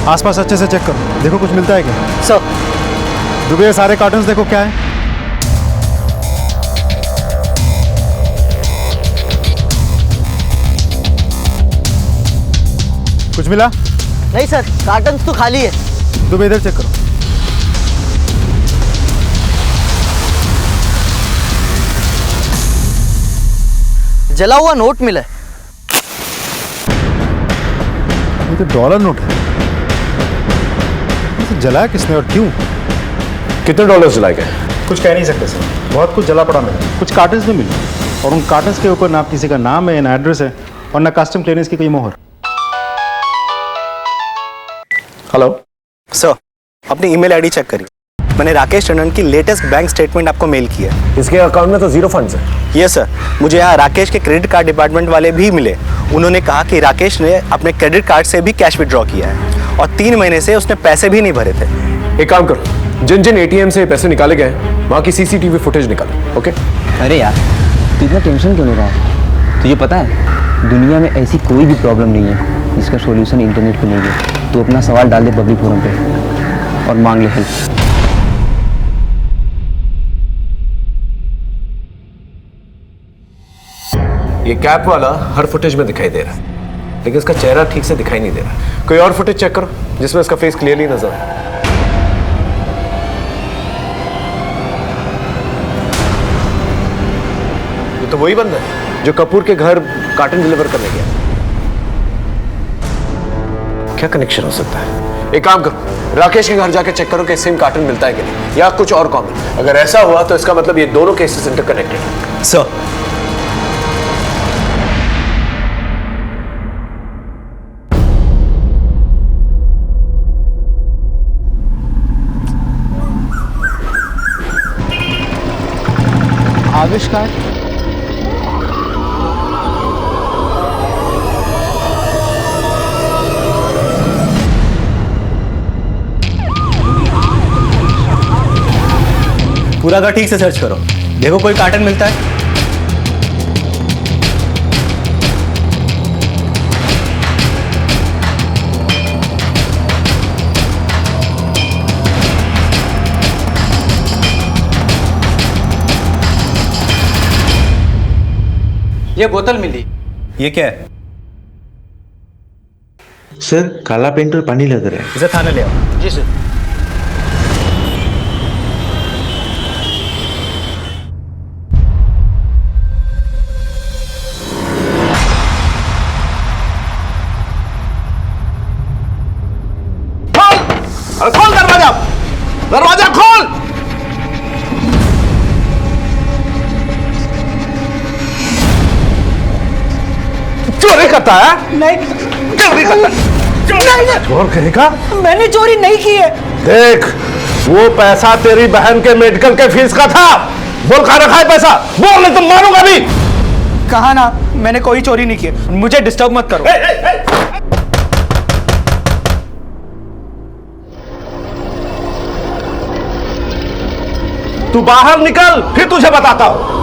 आसपास अच्छे से चेक करो, देखो कुछ मिलता है क्या। सर दुबे सारे कार्टन्स देखो क्या है। कुछ मिला? नहीं सर, कार्टन्स तो खाली है। दुबे इधर चेक करो। जला हुआ नोट मिला है। ये तो डॉलर नोट है। इसे जलाया किसने और क्यों? कितने डॉलर जलाए गए? कुछ कह नहीं सकते सर, बहुत कुछ जला पड़ा मिला। कुछ कार्टन्स भी मिले और उन कार्टन्स के ऊपर ना किसी का नाम है, ना एड्रेस है और ना कस्टम क्लियरेंस की कोई मोहर। हेलो सर, अपनी ईमेल आईडी चेक करिए। मैंने राकेश टंडन की लेटेस्ट बैंक स्टेटमेंट आपको मेल किया है। इसके अकाउंट में तो जीरो फंड्स है। ये सर, मुझे यहाँ राकेश के क्रेडिट कार्ड डिपार्टमेंट वाले भी मिले। उन्होंने कहा कि राकेश ने अपने क्रेडिट कार्ड से भी कैश विड्रॉ किया है और 3 महीने से उसने पैसे भी नहीं भरे थे। एक काम करो, जिन जिन एटीएम से पैसे निकाले गए वहां की सीसीटीवी फुटेज निकालो। ओके? अरे यार तू इतना टेंशन क्यों ले रहा है? तुझे पता है दुनिया में ऐसी कोई भी प्रॉब्लम नहीं है जिसका सॉल्यूशन इंटरनेट पे नहीं है। तू अपना सवाल डाल दे पब्लिक फोरम पे और मांग ले हेल्प। ये कैप वाला हर फुटेज में दिखाई दे रहा है लेकिन इसका चेहरा ठीक से दिखाई नहीं दे रहा। कोई और फुटेज चेक करो जिसमें इसका फेस क्लियरली नजर आए। ये तो वही बंदा है जो कपूर के घर कार्टन डिलीवर करने गया। क्या कनेक्शन हो सकता है? एक काम करो, राकेश के घर जाके चेक करो कि सेम कार्टन मिलता है कि नहीं या कुछ और कॉमन। अगर ऐसा हुआ तो इसका मतलब ये दोनों केसेस इंटरकनेक्टेड है। सर आविष्कार पूरा घर ठीक से सर्च करो, देखो कोई कार्टन मिलता है। ये बोतल मिली। ये क्या है? सर काला पेंट और पानी लग रहा है। इसे थाने ले आओ। जी सर। खोल दरवाजा, दरवाजा खोल। चोरी करता है? नहीं चोरी करता नहीं, चोर कहेगा? मैंने चोरी नहीं की है। देख, वो पैसा तेरी बहन के मेडिकल के फीस का था। बोल कहाँ रखा है पैसा? बोल नहीं तो मारूंगा भी। कहा ना, मैंने कोई चोरी नहीं की। मुझे डिस्टर्ब मत करो। तू बाहर निकल, फिर तुझे बताता हूं।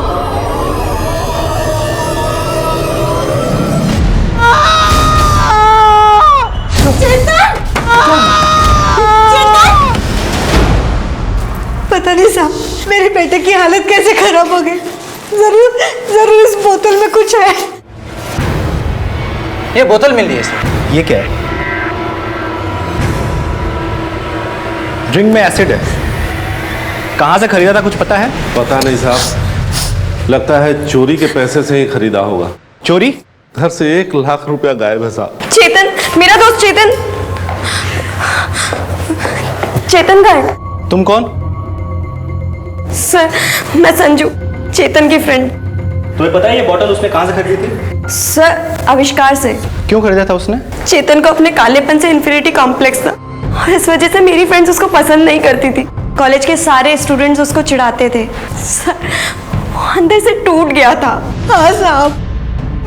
पता नहीं साहब, मेरे बेटे की हालत कैसे खराब हो गई। जरूर जरूर इस बोतल में कुछ है। ये बोतल मिल रही है सर। ये क्या है? ड्रिंक में एसिड है। कहां से खरीदा था कुछ पता है? पता नहीं साहब, लगता है चोरी के पैसे से ही खरीदा होगा। चोरी? घर से 1 लाख रुपया गायब है साहब। चेतन, मेरा दोस्त चेतन। चेतन का है। तुम कौन? सर, मैं संजू, चेतन की फ्रेंड। तुम्हें पता है ये बोतल उसने कहां से खरीदी थी? सर, आविष्कार से। क्यों खरीदा था उसने? चेतन को अपने कालेपन से इन्फिनिटी कॉम्प्लेक्स था और इस वजह से मेरी फ्रेंड्स उसको पसंद नहीं करती थी। कॉलेज के सारे स्टूडेंट्स उसको चिढ़ाते थे। सर, वो अंदर से टूट गया था। हाँ साहब,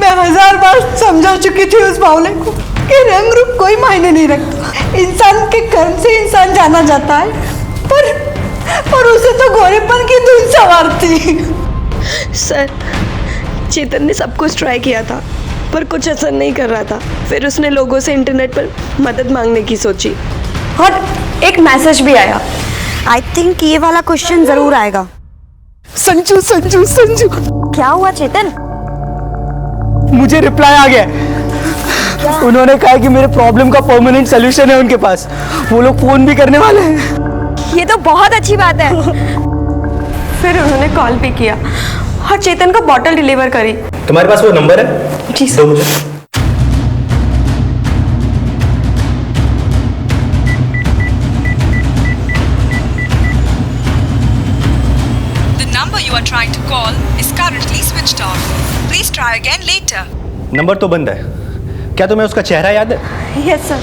मैं 1000 बार समझा चुकी थी उस बावले को कि रंग रूप कोई मायने नहीं रखता। इंसान के कर्म से इंसान जाना जाता है, पर उसे तो गोरेपन की धुन सवारती। सर, चेतन ने सब कुछ ट्राई किया था पर कुछ असर नहीं कर रहा था। फिर उसने लोगों से इंटरनेट पर मदद मांगने की सोची और एक मैसेज भी आया। आई थिंक ये वाला क्वेश्चन जरूर आएगा। संजू संजू संजू। क्या हुआ चेतन? मुझे रिप्लाई आ गया। उन्होंने कहा कि मेरे प्रॉब्लम का परमानेंट सोल्यूशन है उनके पास। वो लोग फोन भी करने वाले हैं। ये तो बहुत अच्छी बात है। फिर उन्होंने कॉल भी किया और चेतन को बॉटल डिलीवर करी। तुम्हारे पास वो नंबर है? जी दो मुझे। The number you are trying to call is currently switched off. Please try again later. Number तो बंद है। क्या तुम्हें उसका चेहरा याद है? Yes sir.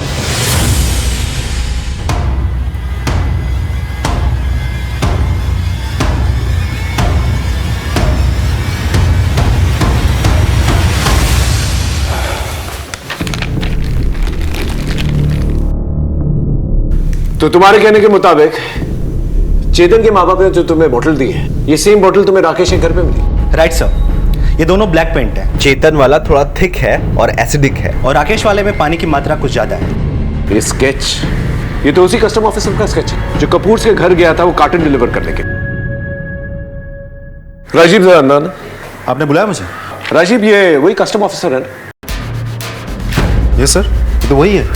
तो तुम्हारे कहने के मुताबिक चेतन के माँ बाप ने जो तुम्हें बोतल दी है, ये सेम बोतल तुम्हें राकेश के घर पे मिली? राइट सर, ये दोनों ब्लैक पेंट है। चेतन वाला थोड़ा थिक है और एसिडिक है और राकेश वाले में पानी की मात्रा कुछ ज्यादा है। ये स्केच, ये तो उसी कस्टम ऑफिसर का स्केच है जो कपूर के घर गया था वो कार्टन डिलीवर करने के। राजीव जरा अन्ना ना। आपने बुलाया मुझे? राजीव, ये वही कस्टम ऑफिसर है ना? यस सर, तो वही है।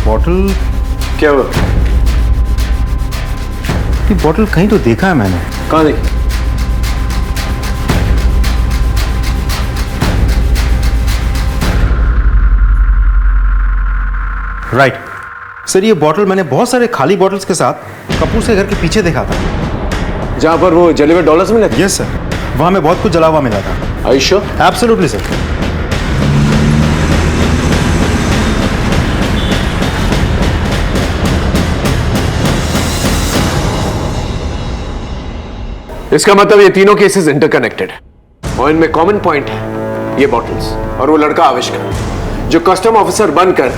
बॉटल क्या हुआ? ये बॉटल कहीं तो देखा है मैंने। कहाँ देखी? राइट सर, ये बॉटल मैंने बहुत सारे खाली बॉटल्स के साथ कपूर से घर के पीछे देखा था, जहां पर वो जले हुए डॉलर्स मिले थे। यस सर, वहां में बहुत कुछ जला हुआ मिला था। Are you sure? Absolutely sir. इसका मतलब ये तीनों केसेस इंटरकनेक्टेड है और इनमें कॉमन पॉइंट है, ये बॉटल्स और वो लड़का आविष्कार जो कस्टम ऑफिसर बनकर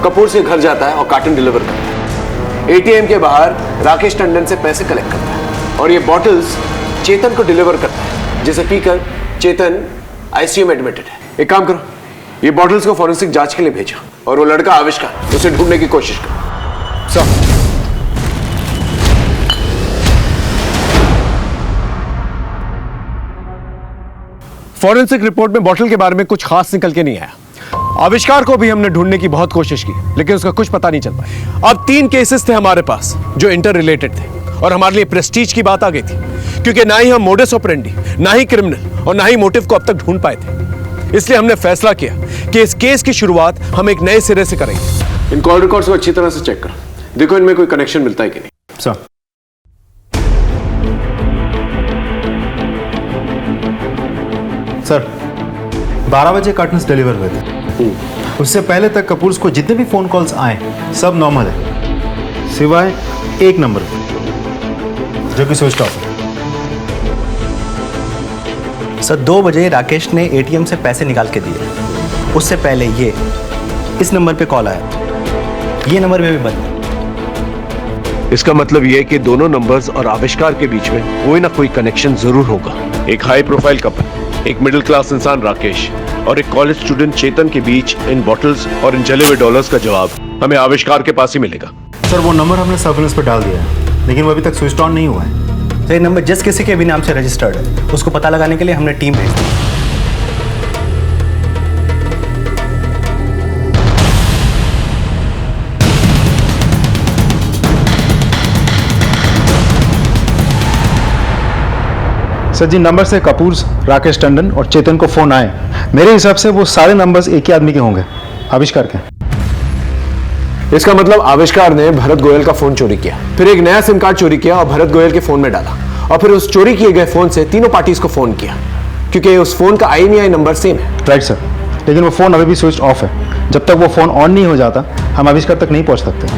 कपूर से घर जाता है और कार्टन डिलीवर करता है। एटीएम के बाहर राकेश टंडन से पैसे कलेक्ट करता है और ये बॉटल्स चेतन को डिलीवर करता है, जिसे पीकर चेतन आईसीयू में एडमिटेड है। एक काम करो, ये बॉटल्स को फॉरेंसिक जांच के लिए भेजो और वो लड़का आविष्कार उसे ढूंढने की कोशिश करो। सर, फॉरेंसिक रिपोर्ट में बॉटल के बारे में कुछ खास निकल के नहीं आया। आविष्कार को भी हमने ढूंढने की बहुत कोशिश की लेकिन उसका कुछ पता नहीं चल पाया। अब 3 केसेस थे हमारे पास जो इंटर रिलेटेड थे और हमारे लिए प्रेस्टीज की बात आ गई थी क्योंकि ना ही हम मोडस ऑपरेंडी, ना ही क्रिमिनल और ना ही मोटिव को अब तक ढूंढ पाए थे। इसलिए हमने फैसला किया कि इस केस की शुरुआत हम एक नए सिरे से करेंगे। इन कॉल रिकॉर्ड्स को अच्छी तरह से चेक करो, देखो इनमें कोई कनेक्शन मिलता है कि नहीं। सर, सर 12 बजे कार्टन्स डिलीवर हुए थे। उससे पहले तक कपूर्स को जितने भी फोन कॉल्स आए सब नॉर्मल है, सिवाय एक नंबर जो कि स्विच ऑफ है। सर 2 बजे राकेश ने एटीएम से पैसे निकाल के दिए, उससे पहले इस नंबर पे कॉल आया, ये नंबर में भी बंद है। इसका मतलब यह है कि दोनों नंबर्स और आविष्कार के बीच में कोई ना कोई कनेक्शन जरूर होगा। एक हाई प्रोफाइल कपल, एक मिडिल क्लास इंसान राकेश और एक कॉलेज स्टूडेंट चेतन के बीच इन बॉटल्स और इन जले हुए डॉलर्स का जवाब हमें आविष्कार के पास ही मिलेगा। सर वो नंबर हमने सर्विलेंस पर डाल दिया है, लेकिन वो अभी तक स्विच ऑन नहीं हुआ है। तो ये नंबर जिस किसी के भी नाम से रजिस्टर्ड है, उसको पता लगाने के लिए हमने टीम भेज दी। सर जिन नंबर से कपूर, राकेश टंडन और चेतन को फोन आए, मेरे हिसाब से वो सारे नंबर्स एक ही आदमी के होंगे, आविष्कार के। इसका मतलब आविष्कार ने भरत गोयल का फोन चोरी किया, फिर एक नया सिम कार्ड चोरी किया और भरत गोयल के फोन में डाला, और फिर उस चोरी किए गए फोन से तीनों पार्टीज को फोन किया, क्योंकि उस फोन का IMEI नंबर सेम है। राइट सर, लेकिन वो फोन अभी भी स्विच ऑफ है। जब तक वो फोन ऑन नहीं हो जाता हम आविष्कार तक नहीं पहुंच सकते।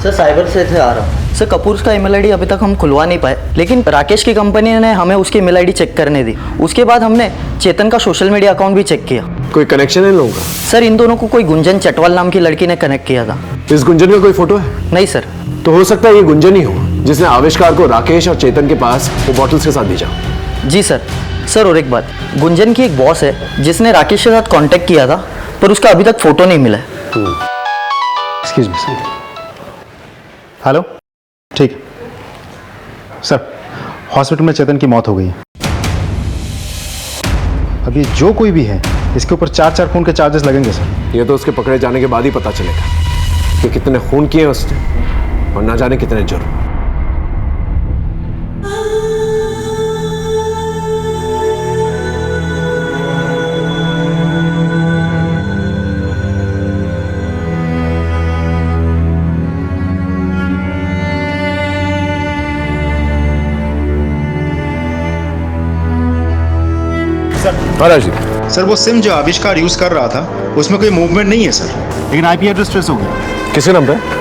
सर साइबर से थे आ रहा हूँ। सर कपूर का ईमेल आईडी अभी तक हम खुलवा नहीं पाए, लेकिन राकेश की कंपनी ने हमें उसकी ईमेल आईडी चेक करने दी। उसके बाद हमने चेतन का सोशल मीडिया अकाउंट भी चेक किया। कोई कनेक्शन है इन लोगों का? सर इन दोनों को कोई गुंजन चटवाल नाम की लड़की ने कनेक्ट किया था। इस गुंजन का कोई फोटो है? नहीं सर। तो हो सकता है ये गुंजन ही हो जिसने आविष्कार को राकेश और चेतन के पास वो बॉटल्स के साथ भेजा। जी सर। सर और एक बात, गुंजन की एक बॉस है जिसने राकेश के साथ कांटेक्ट किया था, पर उसका अभी तक फोटो नहीं मिला है। Excuse me sir. हेलो, ठीक है सर, हॉस्पिटल में चेतन की मौत हो गई है। अभी जो कोई भी है इसके ऊपर 4 खून के चार्जेस लगेंगे सर। ये तो उसके पकड़े जाने के बाद ही पता चलेगा कि कितने खून किए उसने और ना जाने कितने जुर्म। महाराज जी, सर वो सिम जो आविष्कार यूज कर रहा था उसमें कोई मूवमेंट नहीं है सर, लेकिन IP एड्रेस ट्रेस हो गया। किसके नाम पे?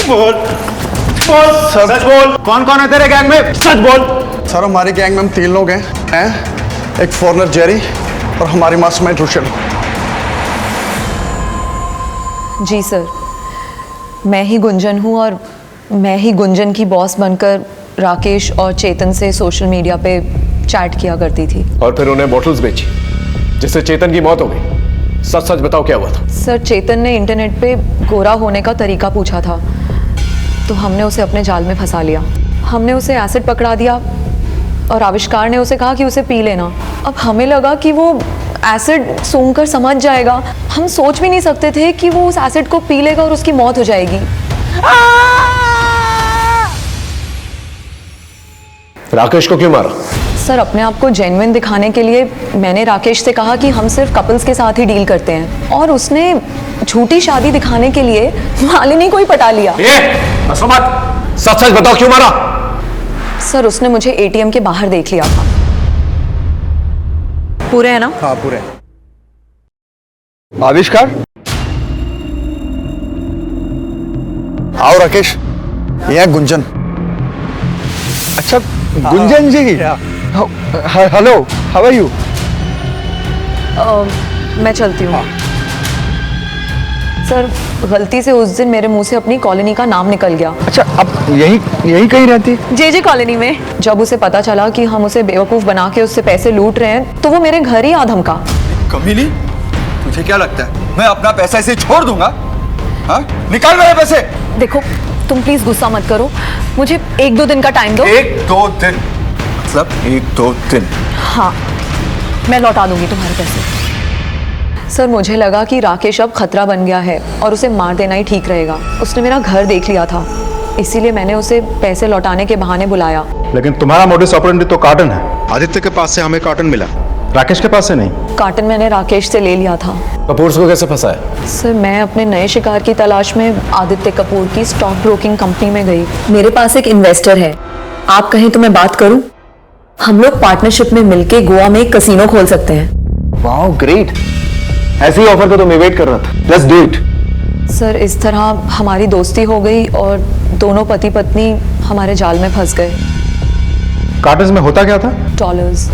बोल बोल सच बोल। कौन कौन है तेरे गैंग में? सच बोल। सर हमारे गैंग में हम 3 लोग हैं, एक फॉरनर जेरी और हमारी मास्टरमाइंड रुशल। जी सर, मैं ही गुंजन हूँ और मैं ही गुंजन की बॉस बनकर राकेश और चेतन से सोशल मीडिया पे चैट किया करती थी। और फिर उन्हें बॉटल्स बेची जिससे चेतन की मौत हो गई। सच सच बताओ क्या हुआ था? सर चेतन ने इंटरनेट पे गोरा होने का तरीका पूछा था, तो हमने उसे अपने जाल में फंसा लिया। हमने उसे एसिड पकड़ा दिया और आविष्कार ने उसे कहा कि उसे पी लेना। अब हमें लगा कि वो एसिड सूंघकर समझ जाएगा। हम सोच भी नहीं सकते थे कि वो उस एसिड को पी लेगा और उसकी मौत हो जाएगी। राकेश को क्यों मारा? सर अपने आप को जेन्युइन दिखाने के लिए मैंने राकेश से कहा कि हम सिर्फ कपल्स के साथ ही डील करते हैं, और उसने झूठी शादी दिखाने के लिए मालिनी को ही पटा लिया। सच सच बताओ क्यों मारा? सर उसने मुझे ATM के बाहर देख लिया था। पूरे है ना? हाँ पूरे। आविष्कार, आओ राकेश, ये है गुंजन। अच्छा गुंजन जी, हेलो, हाउ आर यू? मैं चलती हूँ। सर गलती से उस दिन मेरे मुंह से अपनी कॉलोनी का नाम निकल गया। अच्छा, अब यही कहीं रहती है? JJ कॉलोनी में। जब उसे पता चला कि हम उसे बेवकूफ बना के उससे पैसे लूट रहे हैं, तो वो मेरे घर ही आ धमका। कमीनी, तुझे क्या लगता है मैं अपना पैसा इसे छोड़ दूंगा? हाँ? निकाल मेरे पैसे। देखो तुम प्लीज गुस्सा मत करो, मुझे 1-2 दिन का टाइम दो। 1-2 दिन मतलब 1-2 दिन? हाँ, मैं लौटा दूंगी तुम्हारे पैसे। सर मुझे लगा कि राकेश अब खतरा बन गया है और उसे मार देना ही ठीक रहेगा। उसने मेरा घर देख लिया था, इसीलिए मैंने उसे पैसे लौटाने के बहाने बुलाया। लेकिन तुम्हारा मोडिस ऑपरेंडी तो कार्टन है। आदित्य के पास से हमें कार्टन मिला, राकेश के पास से नहीं। कार्टन मैंने राकेश से ले लिया था। कपूर को कैसे फंसाया? सर मैं अपने नए शिकार की तलाश में आदित्य कपूर की स्टॉक ब्रोकिंग कंपनी में गई। मेरे पास एक इन्वेस्टर है, आप कहें तो मैं बात करूं? हम लोग पार्टनरशिप में मिलके गोवा में एक कसीनो खोल सकते हैं। वाओ ग्रेट, ऐसी ऑफर को तो मैं वेट कर रहा था। Let's do it. सर इस तरह हमारी दोस्ती हो गई और दोनों पति पत्नी हमारे जाल में फंस गए। कार्टन में होता क्या था? डॉलर्स।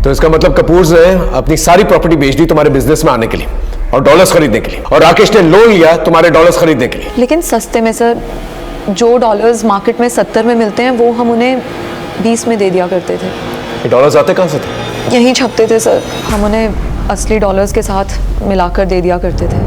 तो इसका मतलब कपूर ने अपनी सारी प्रॉपर्टी बेच दी तुम्हारे बिजनेस में आने के लिए और डॉलर्स खरीदने के लिए, और राकेश ने लोन लिया तुम्हारे डॉलर्स खरीदने के लिए। लेकिन सस्ते में सर, जो डॉलर्स मार्केट में 70 में मिलते हैं वो हम उन्हें 20 में दे दिया करते थे। ये डॉलर्स आते कहां से थे? यहीं छपते थे सर, हम उन्हें असली डॉलर्स के साथ मिलाकर दे दिया करते थे।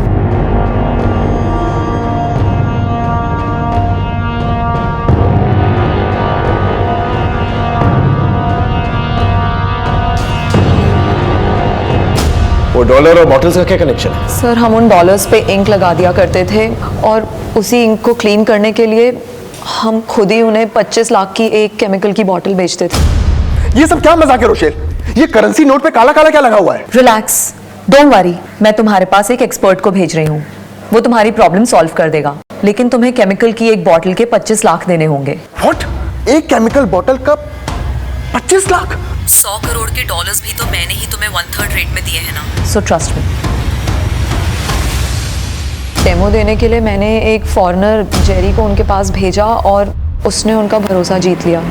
वो डॉलर और बॉटल्स का क्या कनेक्शन है? सर हम उन डॉलर्स पे इंक लगा दिया करते थे और उसी इंक को क्लीन करने के लिए हम खुद ही उन्हें 25 लाख की एक केमिकल की बोतल बेचते थे। ये सब क्या मजाक है रोशेल? ये करेंसी नोट पे काला काला क्या लगा हुआ है? रिलैक्स, डोंट वरी, मैं तुम्हारे पास एक एक्सपर्ट को भेज रही हूँ, वो तुम्हारी प्रॉब्लम सॉल्व कर देगा। लेकिन तुम्हें केमिकल की एक बॉटल के 25 लाख देने होंगे। व्हाट? एक केमिकल बॉटल का 25 लाख? 100 करोड़ के डॉलर्स भी तो मैंने ही तुम्हें 1/3 रेट में दिए हैं ना। So trust me. डेमो देने के लिए मैंने एक फॉरेनर जेरी को उनके पास भेजा और उसने उनका भरोसा जीत लिया।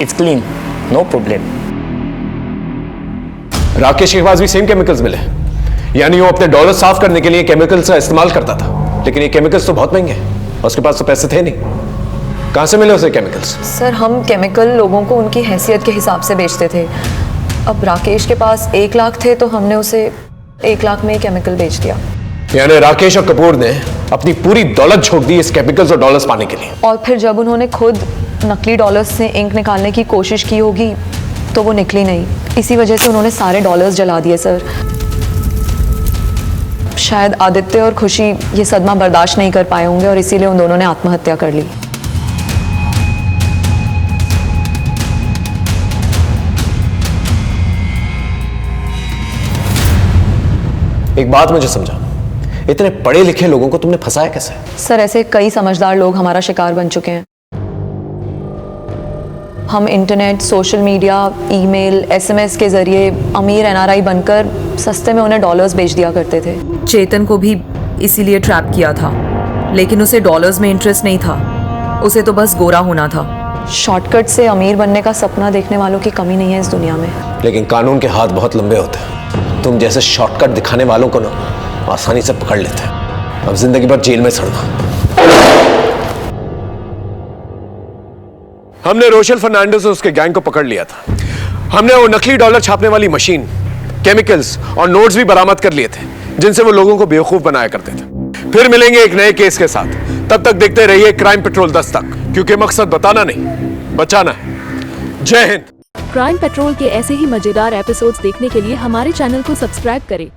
It's clean, no problem. Rakesh के पास भी सेम केमिकल्स मिले, यानी वो अपने डॉलर साफ करने के लिए केमिकल्स का इस्तेमाल करता था। लेकिन ये केमिकल्स तो बहुत महंगे हैं और उसके पास तो पैसे थे नहीं। कहां से मिले उसे केमिकल्स? सर हम केमिकल लोगों को उनकी हैसियत के हिसाब से बेचते थे। अब राकेश के पास 1 लाख थे तो हमने उसे 1 लाख में केमिकल बेच दिया। यानी राकेश और कपूर ने अपनी पूरी दौलत छोड़ दी इस केमिकल्स और डॉलर्स पाने के लिए। और फिर जब उन्होंने खुद नकली डॉलर्स से इंक निकालने की कोशिश की होगी तो वो निकली नहीं, इसी वजह से उन्होंने सारे डॉलर्स जला दिए। सर शायद आदित्य और खुशी ये सदमा बर्दाश्त नहीं कर पाए होंगे और इसीलिए उन दोनों ने आत्महत्या कर ली। एक बात मुझे समझा, इतने पढ़े लिखे लोगों को तुमने फंसाया कैसे? सर ऐसे कई समझदार लोग हमारा शिकार बन चुके हैं। हम internet, social media, email, SMS के जरिए अमीर NRI बनकर सस्ते में उन्हें डॉलर्स बेच दिया करते थे। चेतन को भी इसीलिए ट्रैप किया था, लेकिन उसे डॉलर्स में इंटरेस्ट नहीं था, उसे तो बस गोरा होना था। शॉर्टकट से अमीर बनने का सपना देखने वालों की कमी नहीं है इस दुनिया में। लेकिन कानून के हाथ बहुत लंबे होते हैं, तुम जैसे शॉर्टकट दिखाने वालों को ना आसानी से पकड़ लेते हैं। अब जिंदगी भर जेल में सड़ना। हमने रोशेल फर्नांडिस और उसके गैंग को पकड़ लिया था। हमने वो नकली डॉलर छापने वाली मशीन, केमिकल्स और नोट्स भी बरामद कर लिए थे जिनसे वो लोगों को बेवकूफ बनाया करते थे। फिर मिलेंगे एक नए केस के साथ, तब तक देखते रहिए क्राइम पेट्रोल दस्तक, क्योंकि मकसद बताना नहीं, बचाना है। जय हिंद। क्राइम पेट्रोल के ऐसे ही मजेदार एपिसोड्स देखने के लिए हमारे चैनल को सब्सक्राइब करें